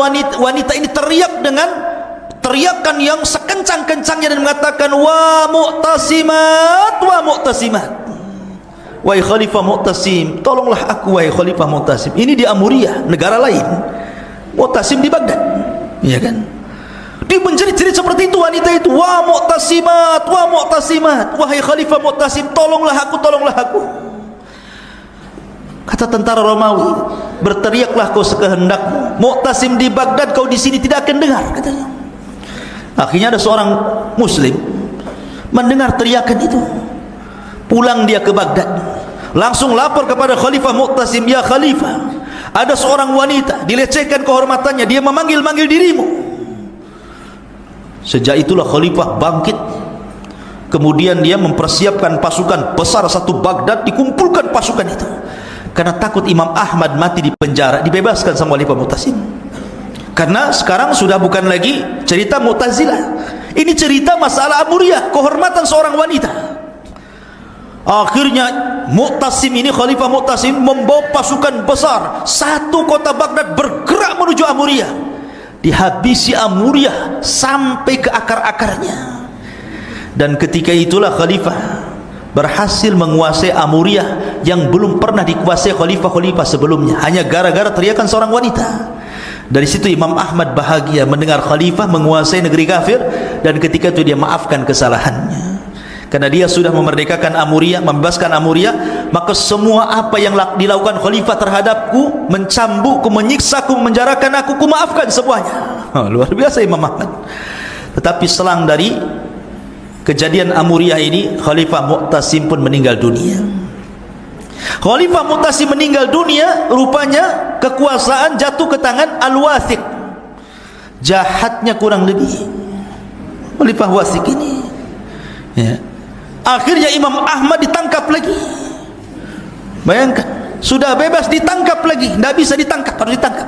ini teriak dengan teriakan yang sekencang-kencangnya dan mengatakan, "Wa Mu'tasimat, wa Mu'tasimat, wahai Khalifah Mu'tasim, tolonglah aku wahai Khalifah Mu'tasim." Ini di Amuria, negara lain. Mu'tasim di Baghdad, ya kan? Dia menjerit-jerit seperti itu wanita itu, "Wa Mu'tasimat, wa Mu'tasimat, wahai Khalifah Mu'tasim, tolonglah aku, tolonglah aku." Kata tentara Romawi, "Berteriaklah kau sekehendakmu. Mu'tasim di Baghdad, kau di sini tidak akan dengar," katanya. Akhirnya ada seorang muslim mendengar teriakan itu. Pulang dia ke Baghdad, langsung lapor kepada Khalifah Mu'tasim, "Ya Khalifah, ada seorang wanita dilecehkan kehormatannya, dia memanggil-manggil dirimu." Sejak itulah Khalifah bangkit. Kemudian dia mempersiapkan pasukan besar satu Baghdad, dikumpulkan pasukan itu. Karena takut Imam Ahmad mati di penjara, dibebaskan sama Khalifah Mu'tasim. Karena sekarang sudah bukan lagi cerita Mu'tazilah, ini cerita masalah Amuria, kehormatan seorang wanita. Akhirnya Mu'tasim ini, Khalifah Mu'tasim membawa pasukan besar, satu kota Baghdad bergerak menuju Amuria. Dihabisi Amuria sampai ke akar-akarnya. Dan ketika itulah Khalifah berhasil menguasai Amuria yang belum pernah dikuasai khalifah-khalifah sebelumnya, hanya gara-gara teriakan seorang wanita. Dari situ Imam Ahmad bahagia mendengar Khalifah menguasai negeri kafir, dan ketika itu dia maafkan kesalahannya. Karena dia sudah memerdekakan Amuria, membebaskan Amuria, maka semua apa yang dilakukan Khalifah terhadapku, mencambukku, menyiksaku, menjarakan aku, ku maafkan semuanya. Luar biasa Imam Ahmad. Tetapi selang dari kejadian Amuria ini, Khalifah Mu'tasim pun meninggal dunia. Khalifah Mu'tasim meninggal dunia, rupanya kekuasaan jatuh ke tangan Al-Wathiq. Jahatnya kurang lebih Khalifah Wathiq ini, ya. Akhirnya Imam Ahmad ditangkap lagi. Bayangkan, sudah bebas ditangkap lagi, tidak bisa ditangkap, harus ditangkap.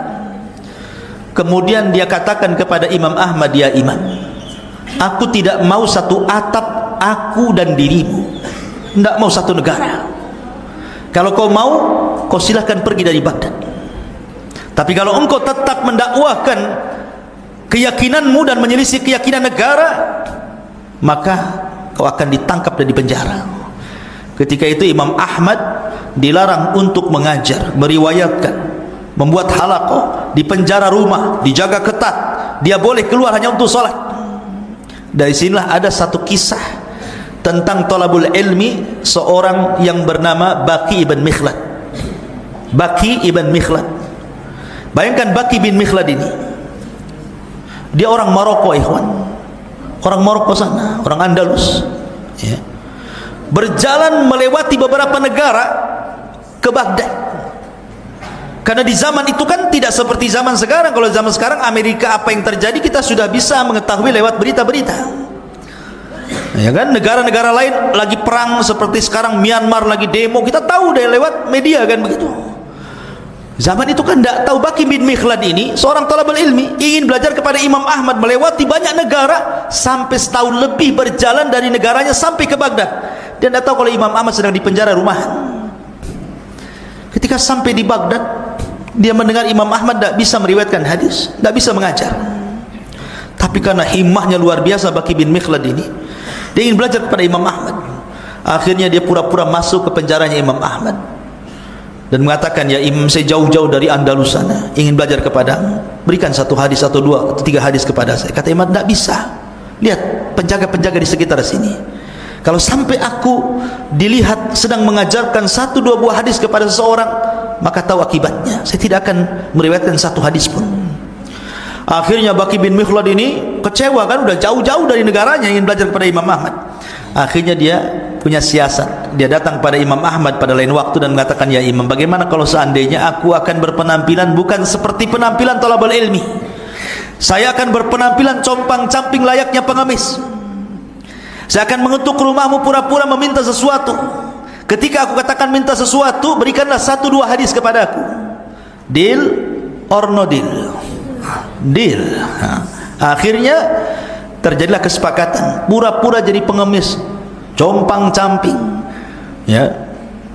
Kemudian dia katakan kepada Imam Ahmad, "Ya Imam, aku tidak mau satu atap, aku dan dirimu. Tidak mau satu negara. Kalau kau mau, kau silahkan pergi dari Baghdad. Tapi kalau engkau tetap mendakwahkan keyakinanmu dan menyelisih keyakinan negara, maka kau akan ditangkap dan dipenjara." Ketika itu Imam Ahmad dilarang untuk mengajar, meriwayatkan, membuat halaqah, dipenjara rumah, dijaga ketat. Dia boleh keluar hanya untuk sholat. Dari sinilah ada satu kisah tentang thalabul ilmi, seorang yang bernama Baqi ibn Mikhlad. Baqi ibn Mikhlad. Bayangkan Baqi bin Mikhlad ini, dia orang Maroko, ikhwan. Orang Maroko sana, orang Andalus, ya. Berjalan melewati beberapa negara ke Baghdad. Karena di zaman itu kan tidak seperti zaman sekarang. Kalau zaman sekarang Amerika apa yang terjadi kita sudah bisa mengetahui lewat berita-berita, ya kan. Negara-negara lain lagi perang seperti sekarang, Myanmar lagi demo, kita tahu deh lewat media kan begitu. Zaman itu kan tidak tahu. Baqi bin Mikhlad ini seorang talabul ilmi, ingin belajar kepada Imam Ahmad, melewati banyak negara, sampai setahun lebih berjalan dari negaranya sampai ke Baghdad. Dia tidak tahu kalau Imam Ahmad sedang di penjara rumahan. Ketika sampai di Baghdad, dia mendengar Imam Ahmad tidak bisa meriwayatkan hadis, tidak bisa mengajar. Tapi karena himmahnya luar biasa Baqi bin Mikhlad ini, dia ingin belajar kepada Imam Ahmad. Akhirnya dia pura-pura masuk ke penjaranya Imam Ahmad dan mengatakan, ya Imam, saya jauh-jauh dari Andalus sana, ingin belajar kepadamu, berikan satu hadis atau dua atau tiga hadis kepada saya. Kata Imam, tidak bisa. Lihat penjaga-penjaga di sekitar sini, kalau sampai aku dilihat sedang mengajarkan satu dua buah hadis kepada seseorang, maka tahu akibatnya, saya tidak akan meriwayatkan satu hadis pun. Akhirnya Baqi bin Mikhlad ini kecewa, kan udah jauh-jauh dari negaranya ingin belajar kepada Imam Ahmad. Akhirnya dia punya siasat, dia datang pada Imam Ahmad pada lain waktu dan mengatakan, ya Imam, bagaimana kalau seandainya aku akan berpenampilan bukan seperti penampilan thalabul ilmi, saya akan berpenampilan compang-camping layaknya pengemis. Saya akan mengetuk rumahmu pura-pura meminta sesuatu. Ketika aku katakan minta sesuatu, berikanlah satu dua hadis kepada aku. Deal or no deal? Deal. Akhirnya terjadilah kesepakatan. Pura-pura jadi pengemis, compang-camping, ya,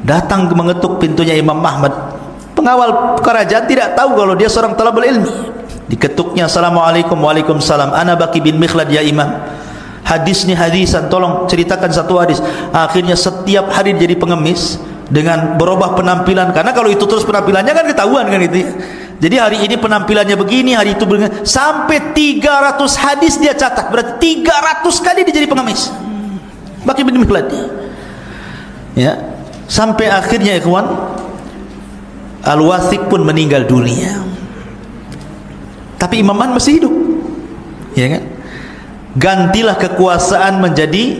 datang mengetuk pintunya Imam Ahmad. Pengawal kerajaan tidak tahu kalau dia seorang talabul ilmi. Diketuknya, assalamualaikum. Waalaikumsalam. Ana Baqi bin Mikhlad ya Imam. Hadis ni hadisan, tolong ceritakan satu hadis. Akhirnya setiap hari jadi pengemis dengan berubah penampilan, karena kalau itu terus penampilannya kan ketahuan kan itu ya. Jadi hari ini penampilannya begini, hari itu begini, sampai 300 hadis dia catat. Berarti 300 kali dia jadi pengemis. Baqi bin Mikhlad, ya, sampai akhirnya ikhwan, Al-Wathiq pun meninggal dunia, tapi Imam Ahmad masih hidup, ya kan? Gantilah kekuasaan menjadi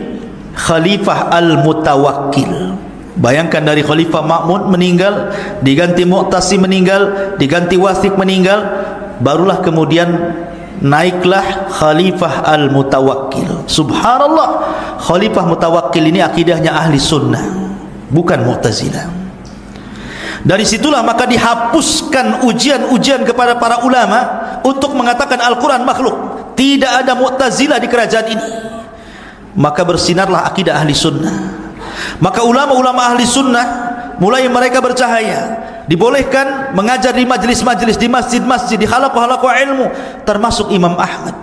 Khalifah Al-Mutawakkil. Bayangkan, dari Khalifah Ma'mun meninggal, diganti Mu'tasim meninggal, diganti Wathiq meninggal, barulah kemudian naiklah Khalifah Al-Mutawakkil. Subhanallah, Khalifah Mutawakkil ini akidahnya ahli sunnah, bukan Mu'tazilah. Dari situlah maka dihapuskan ujian-ujian kepada para ulama untuk mengatakan Al-Quran makhluk. Tidak ada Mu'tazilah di kerajaan ini. Maka bersinarlah akidah ahli sunnah. Maka ulama-ulama ahli sunnah mulai mereka bercahaya, dibolehkan mengajar di majlis-majlis, di masjid-masjid, di halaqah-halaqah ilmu, termasuk Imam Ahmad.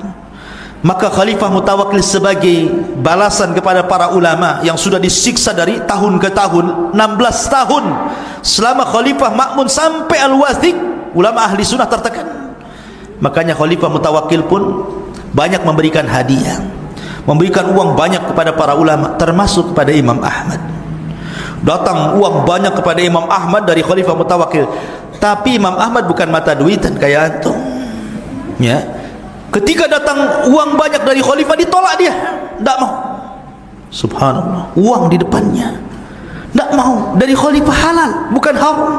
Maka Khalifah Mutawakkil sebagai balasan kepada para ulama yang sudah disiksa dari tahun ke tahun, 16 tahun selama Khalifah Ma'mun sampai Al-Wathiq, ulama ahli sunnah tertekan. Makanya Khalifah Mutawakkil pun banyak memberikan hadiah, memberikan uang banyak kepada para ulama, termasuk kepada Imam Ahmad. Datang uang banyak kepada Imam Ahmad dari Khalifah Mutawakkil. Tapi Imam Ahmad bukan mata duitan kayak antum, ya. Ketika datang uang banyak dari Khalifah, ditolak dia, tidak mau. Subhanallah, uang di depannya, tidak mau. Dari Khalifah halal, bukan haram.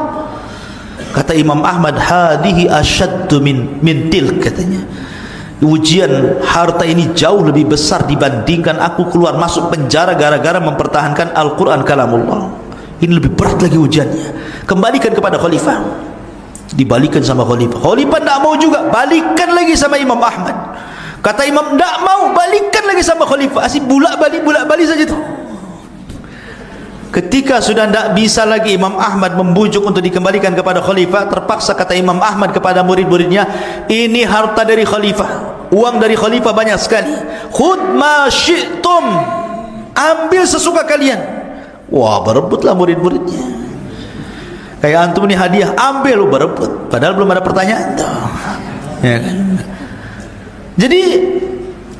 Kata Imam Ahmad, hadihi asyaddu min tilk, katanya. Ujian harta ini jauh lebih besar dibandingkan aku keluar masuk penjara gara-gara mempertahankan Al-Quran kalamullah. Ini lebih berat lagi ujiannya. Kembalikan kepada Khalifah. Dibalikan sama Khalifah. Khalifah tidak mau juga, balikan lagi sama Imam Ahmad. Kata Imam, tidak mau, balikan lagi sama Khalifah. Asyik bulak-balik saja tu. Ketika sudah tidak bisa lagi Imam Ahmad membujuk untuk dikembalikan kepada Khalifah, terpaksa kata Imam Ahmad kepada murid-muridnya, ini harta dari Khalifah, uang dari Khalifah banyak sekali, khud ma syi'tum, ambil sesuka kalian. Wah, berebutlah murid-muridnya. Kayak antum ni hadiah, ambil, lu berebut, padahal belum ada pertanyaan tuh, ya kan? Jadi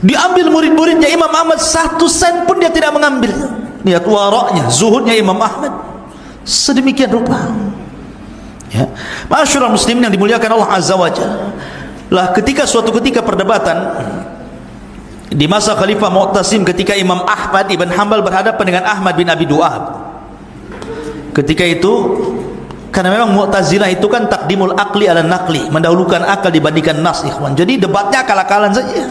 diambil murid-muridnya Imam Ahmad, 1 sen pun dia tidak mengambil. Lihat waraknya, zuhudnya Imam Ahmad sedemikian rupa, ya. Masyaallah muslimin yang dimuliakan Allah Azza wa Jalla. Lah ketika suatu ketika perdebatan di masa Khalifah Mu'tasim, ketika Imam Ahmad ibn Hanbal berhadapan dengan Ahmad bin Abi Du'ab. Ketika itu, karena memang Mu'tazilah itu kan takdimul akli ala naqli, mendahulukan akal dibandingkan nas, ikhwan. Jadi debatnya akal-akalan saja.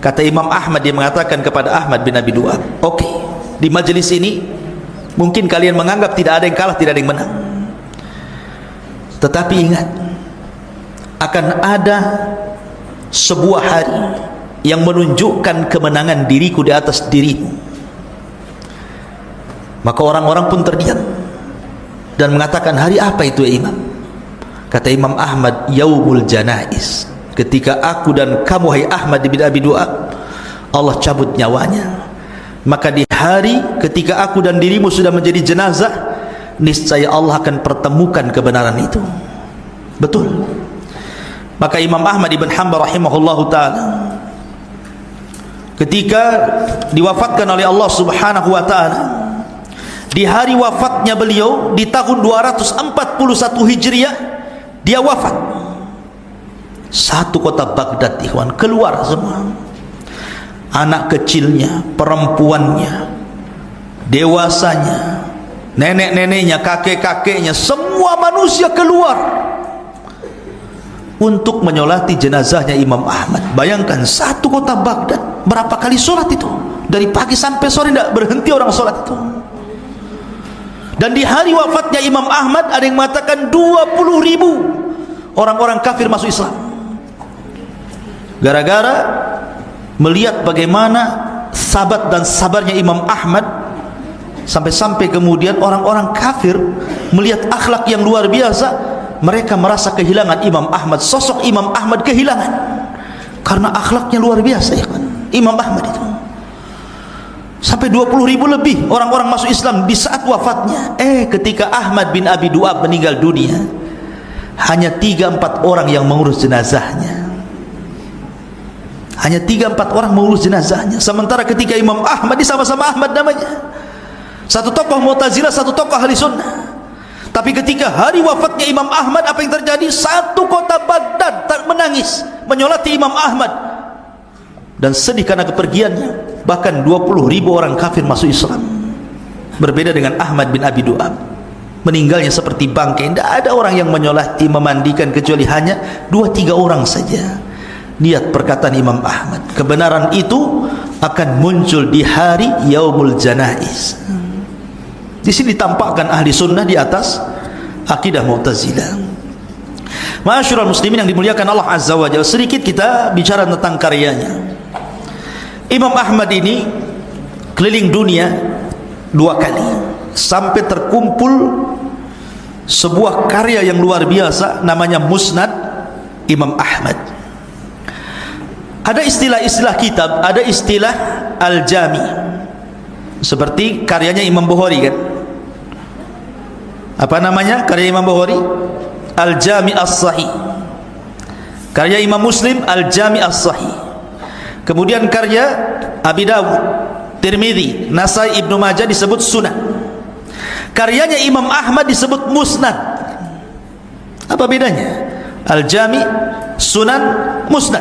Kata Imam Ahmad, dia mengatakan kepada Ahmad bin Abi Du'ab, oke, di majelis ini mungkin kalian menganggap tidak ada yang kalah, tidak ada yang menang, tetapi ingat, akan ada sebuah hari yang menunjukkan kemenangan diriku di atas dirimu. Maka orang-orang pun terdiam dan mengatakan, hari apa itu ya Imam? Kata Imam Ahmad, yaumul janaiz, ketika aku dan kamu hai Ahmad bin Abi Du'ab Allah cabut nyawanya. Maka di hari ketika aku dan dirimu sudah menjadi jenazah, niscaya Allah akan pertemukan kebenaran itu. Betul. Maka Imam Ahmad ibn Hanbal rahimahullahu ta'ala ketika diwafatkan oleh Allah subhanahu wa ta'ala, di hari wafatnya beliau di tahun 241 Hijriah, dia wafat. Satu kota Baghdad, ikhwan, keluar semua, anak kecilnya, perempuannya, dewasanya, nenek-neneknya, kakek-kakeknya, semua manusia keluar untuk menyolati jenazahnya Imam Ahmad. Bayangkan, satu kota Baghdad, berapa kali sholat itu? Dari pagi sampai sore tidak berhenti orang sholat itu. Dan di hari wafatnya Imam Ahmad ada yang mengatakan 20.000 orang-orang kafir masuk Islam, gara-gara melihat bagaimana sabat dan sabarnya Imam Ahmad. Sampai-sampai kemudian orang-orang kafir melihat akhlak yang luar biasa, mereka merasa kehilangan Imam Ahmad. Sosok Imam Ahmad kehilangan karena akhlaknya luar biasa, ya kan? Imam Ahmad itu sampai 20.000 lebih orang-orang masuk Islam di saat wafatnya. Ketika Ahmad bin Abi Du'ab meninggal dunia, hanya 3-4 orang yang mengurus jenazahnya. Hanya 3-4 orang mengurus jenazahnya. Sementara ketika Imam Ahmad, sama-sama Ahmad namanya, satu tokoh Mu'tazilah, satu tokoh Ahli Sunnah. Tapi ketika hari wafatnya Imam Ahmad, apa yang terjadi? Satu kota Baghdad menangis, menyolati Imam Ahmad dan sedih karena kepergiannya. Bahkan 20.000 orang kafir masuk Islam. Berbeda dengan Ahmad bin Abi Du'ab, meninggalnya seperti bangkai. Tidak ada orang yang menyolati, memandikan, kecuali hanya 2-3 orang saja. Lihat perkataan Imam Ahmad, kebenaran itu akan muncul di hari yaumul janaiz. Di sini ditampakkan ahli sunnah di atas akidah Mu'tazilah. Ma'asyiral muslimin yang dimuliakan Allah Azza wa Jalla, sedikit kita bicara tentang karyanya. Imam Ahmad ini keliling dunia 2 kali sampai terkumpul sebuah karya yang luar biasa, namanya Musnad Imam Ahmad. Ada istilah-istilah kitab, ada istilah Al-Jami, seperti karyanya Imam Bukhari, kan? Apa namanya karya Imam Bukhari? Al-Jami As-Sahih. Karya Imam Muslim Al-Jami As-Sahih. Kemudian karya Abi Dawud, Tirmidzi, Nasai, Ibnu Majah disebut Sunan. Karyanya Imam Ahmad disebut Musnad. Apa bedanya? Al-Jami, Sunan, Musnad.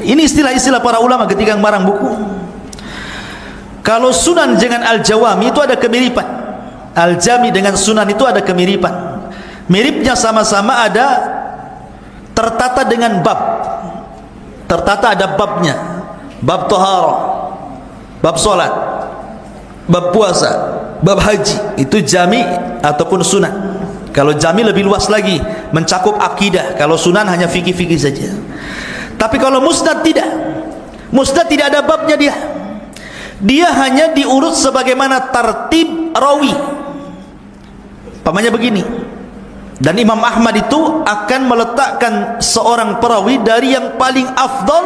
Ini istilah-istilah para ulama ketika mengarang buku. Kalau Sunan dengan Al-Jawami itu ada kemiripan, Al-Jami dengan Sunan itu ada kemiripan. Miripnya sama-sama ada tertata dengan bab. Tertata ada babnya. Bab taharah, bab solat, bab puasa, bab haji. Itu jami ataupun sunan. Kalau jami lebih luas lagi, mencakup akidah. Kalau sunan hanya fikih-fikih saja. Tapi kalau musnad tidak. Musnad tidak ada babnya dia. Dia hanya diurut sebagaimana tartib rawi. Pamannya begini. Dan Imam Ahmad itu akan meletakkan seorang perawi dari yang paling afdal,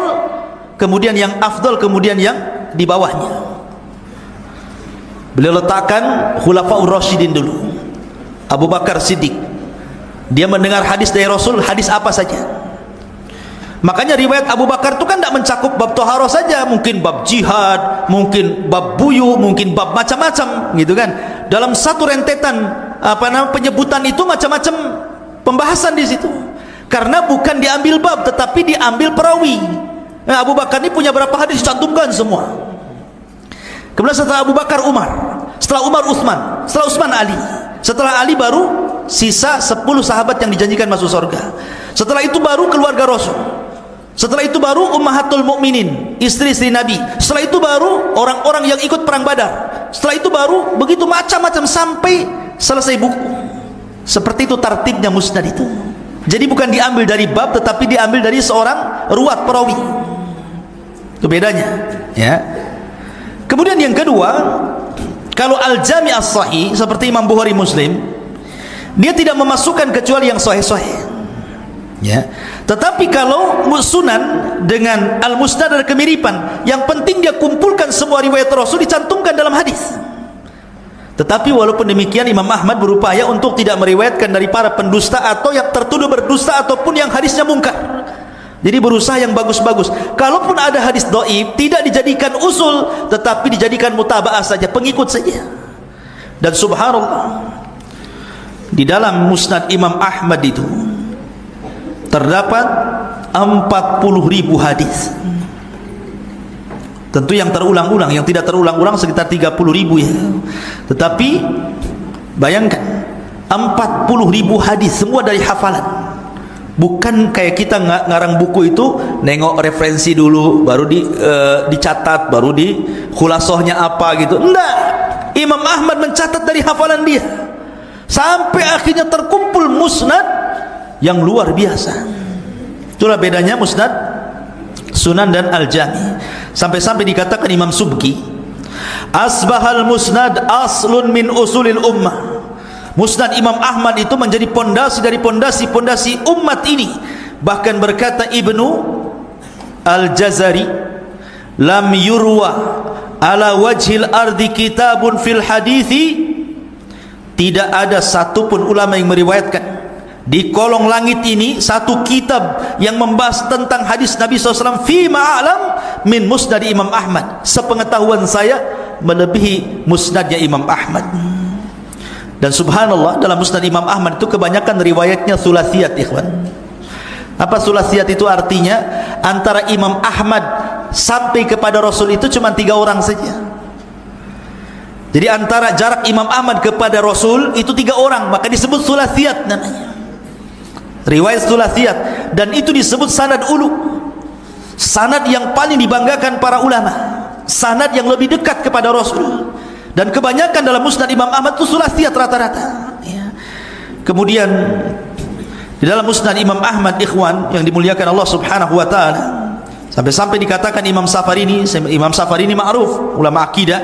kemudian yang afdal, kemudian yang di bawahnya. Beliau letakkan Khulafaur Rasyidin dulu. Abu Bakar Siddiq, dia mendengar hadis dari Rasul, hadis apa saja. Makanya riwayat Abu Bakar itu kan tidak mencakup bab toharoh saja, mungkin bab jihad, mungkin bab buyu, mungkin bab macam-macam, gitu kan. Dalam satu rentetan penyebutan itu macam-macam pembahasan di situ. Karena bukan diambil bab, tetapi diambil perawi. Nah, Abu Bakar ini punya berapa hadis dicantumkan semua. Kemudian setelah Abu Bakar Umar, setelah Umar Utsman, setelah Utsman Ali, setelah Ali baru sisa 10 sahabat yang dijanjikan masuk surga. Setelah itu baru keluarga Rasul. Setelah itu baru ummahatul mukminin, istri-istri Nabi. Setelah itu baru orang-orang yang ikut perang Badar. Setelah itu baru begitu macam-macam sampai selesai buku. Seperti itu tartibnya musnad itu. Jadi bukan diambil dari bab, tetapi diambil dari seorang ruwat perawi. Itu bedanya, ya. Kemudian yang kedua, Kalau Al-Jami' As-Sahih seperti Imam Bukhari Muslim, dia tidak memasukkan kecuali yang sahih-sahih. Ya. Tetapi kalau Sunan dengan Al-Musnad ada kemiripan, yang penting dia kumpulkan semua riwayat Rasul dicantumkan dalam hadis. Tetapi walaupun demikian Imam Ahmad berupaya untuk tidak meriwayatkan dari para pendusta atau yang tertuduh berdusta ataupun yang hadisnya mungkar. Jadi berusaha yang bagus-bagus. Kalaupun ada hadis dhaif, tidak dijadikan usul, tetapi dijadikan mutaba'ah saja, pengikut saja. Dan subhanallah, di dalam Musnad Imam Ahmad itu terdapat 40.000 hadis. Tentu yang terulang-ulang, yang tidak terulang-ulang sekitar 30.000 ya. Tetapi bayangkan 40.000 hadis semua dari hafalan. Bukan kayak kita ngarang buku itu nengok referensi dulu, baru dicatat, baru di khulasohnya apa gitu. Enggak. Imam Ahmad mencatat dari hafalan dia sampai akhirnya terkumpul musnad yang luar biasa. Itulah bedanya Musnad, Sunan dan Al-Jami. Sampai-sampai dikatakan Imam Subki, asbahal musnad aslun min usulil ummah. Musnad Imam Ahmad itu menjadi pondasi dari pondasi-pondasi umat ini. Bahkan berkata Ibnu Al-Jazari, lam yurwa ala wajhil ardi kitabun fil hadithi, tidak ada satupun ulama yang meriwayatkan di kolong langit ini satu kitab yang membahas tentang hadis Nabi SAW fi ma'alam min musnad Imam Ahmad. Sepengetahuan saya melebihi musnadnya Imam Ahmad. Dan subhanallah, dalam Musnad Imam Ahmad itu kebanyakan riwayatnya sulasiyat, ikhwan. Apa sulasiyat itu artinya? Antara Imam Ahmad sampai kepada Rasul itu cuma 3 orang saja. Jadi antara jarak Imam Ahmad kepada Rasul itu 3 orang, maka disebut sulasiyat namanya. Riwayat sulasiyat, dan itu disebut sanad ulu. Sanad yang paling dibanggakan para ulama. Sanad yang lebih dekat kepada Rasul. Dan kebanyakan dalam Musnad Imam Ahmad itu sulasiyat rata-rata ya. Kemudian di dalam Musnad Imam Ahmad, ikhwan yang dimuliakan Allah Subhanahu wa taala, sampai-sampai dikatakan Imam Safarini ma'ruf, ulama akidah,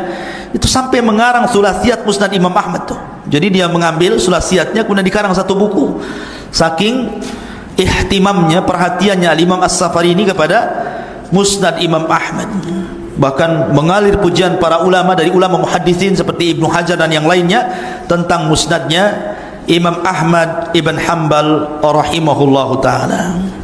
itu sampai mengarang sulasiyat Musnad Imam Ahmad tuh. Jadi dia mengambil sulasiyatnya kemudian dikarang satu buku. Saking ihtimamnya, perhatiannya Imam As-Safarini kepada Musnad Imam Ahmad. Bahkan mengalir pujian para ulama dari ulama muhaddisin seperti Ibnu Hajar dan yang lainnya tentang musnadnya Imam Ahmad ibn Hanbal rahimahullahu ta'ala.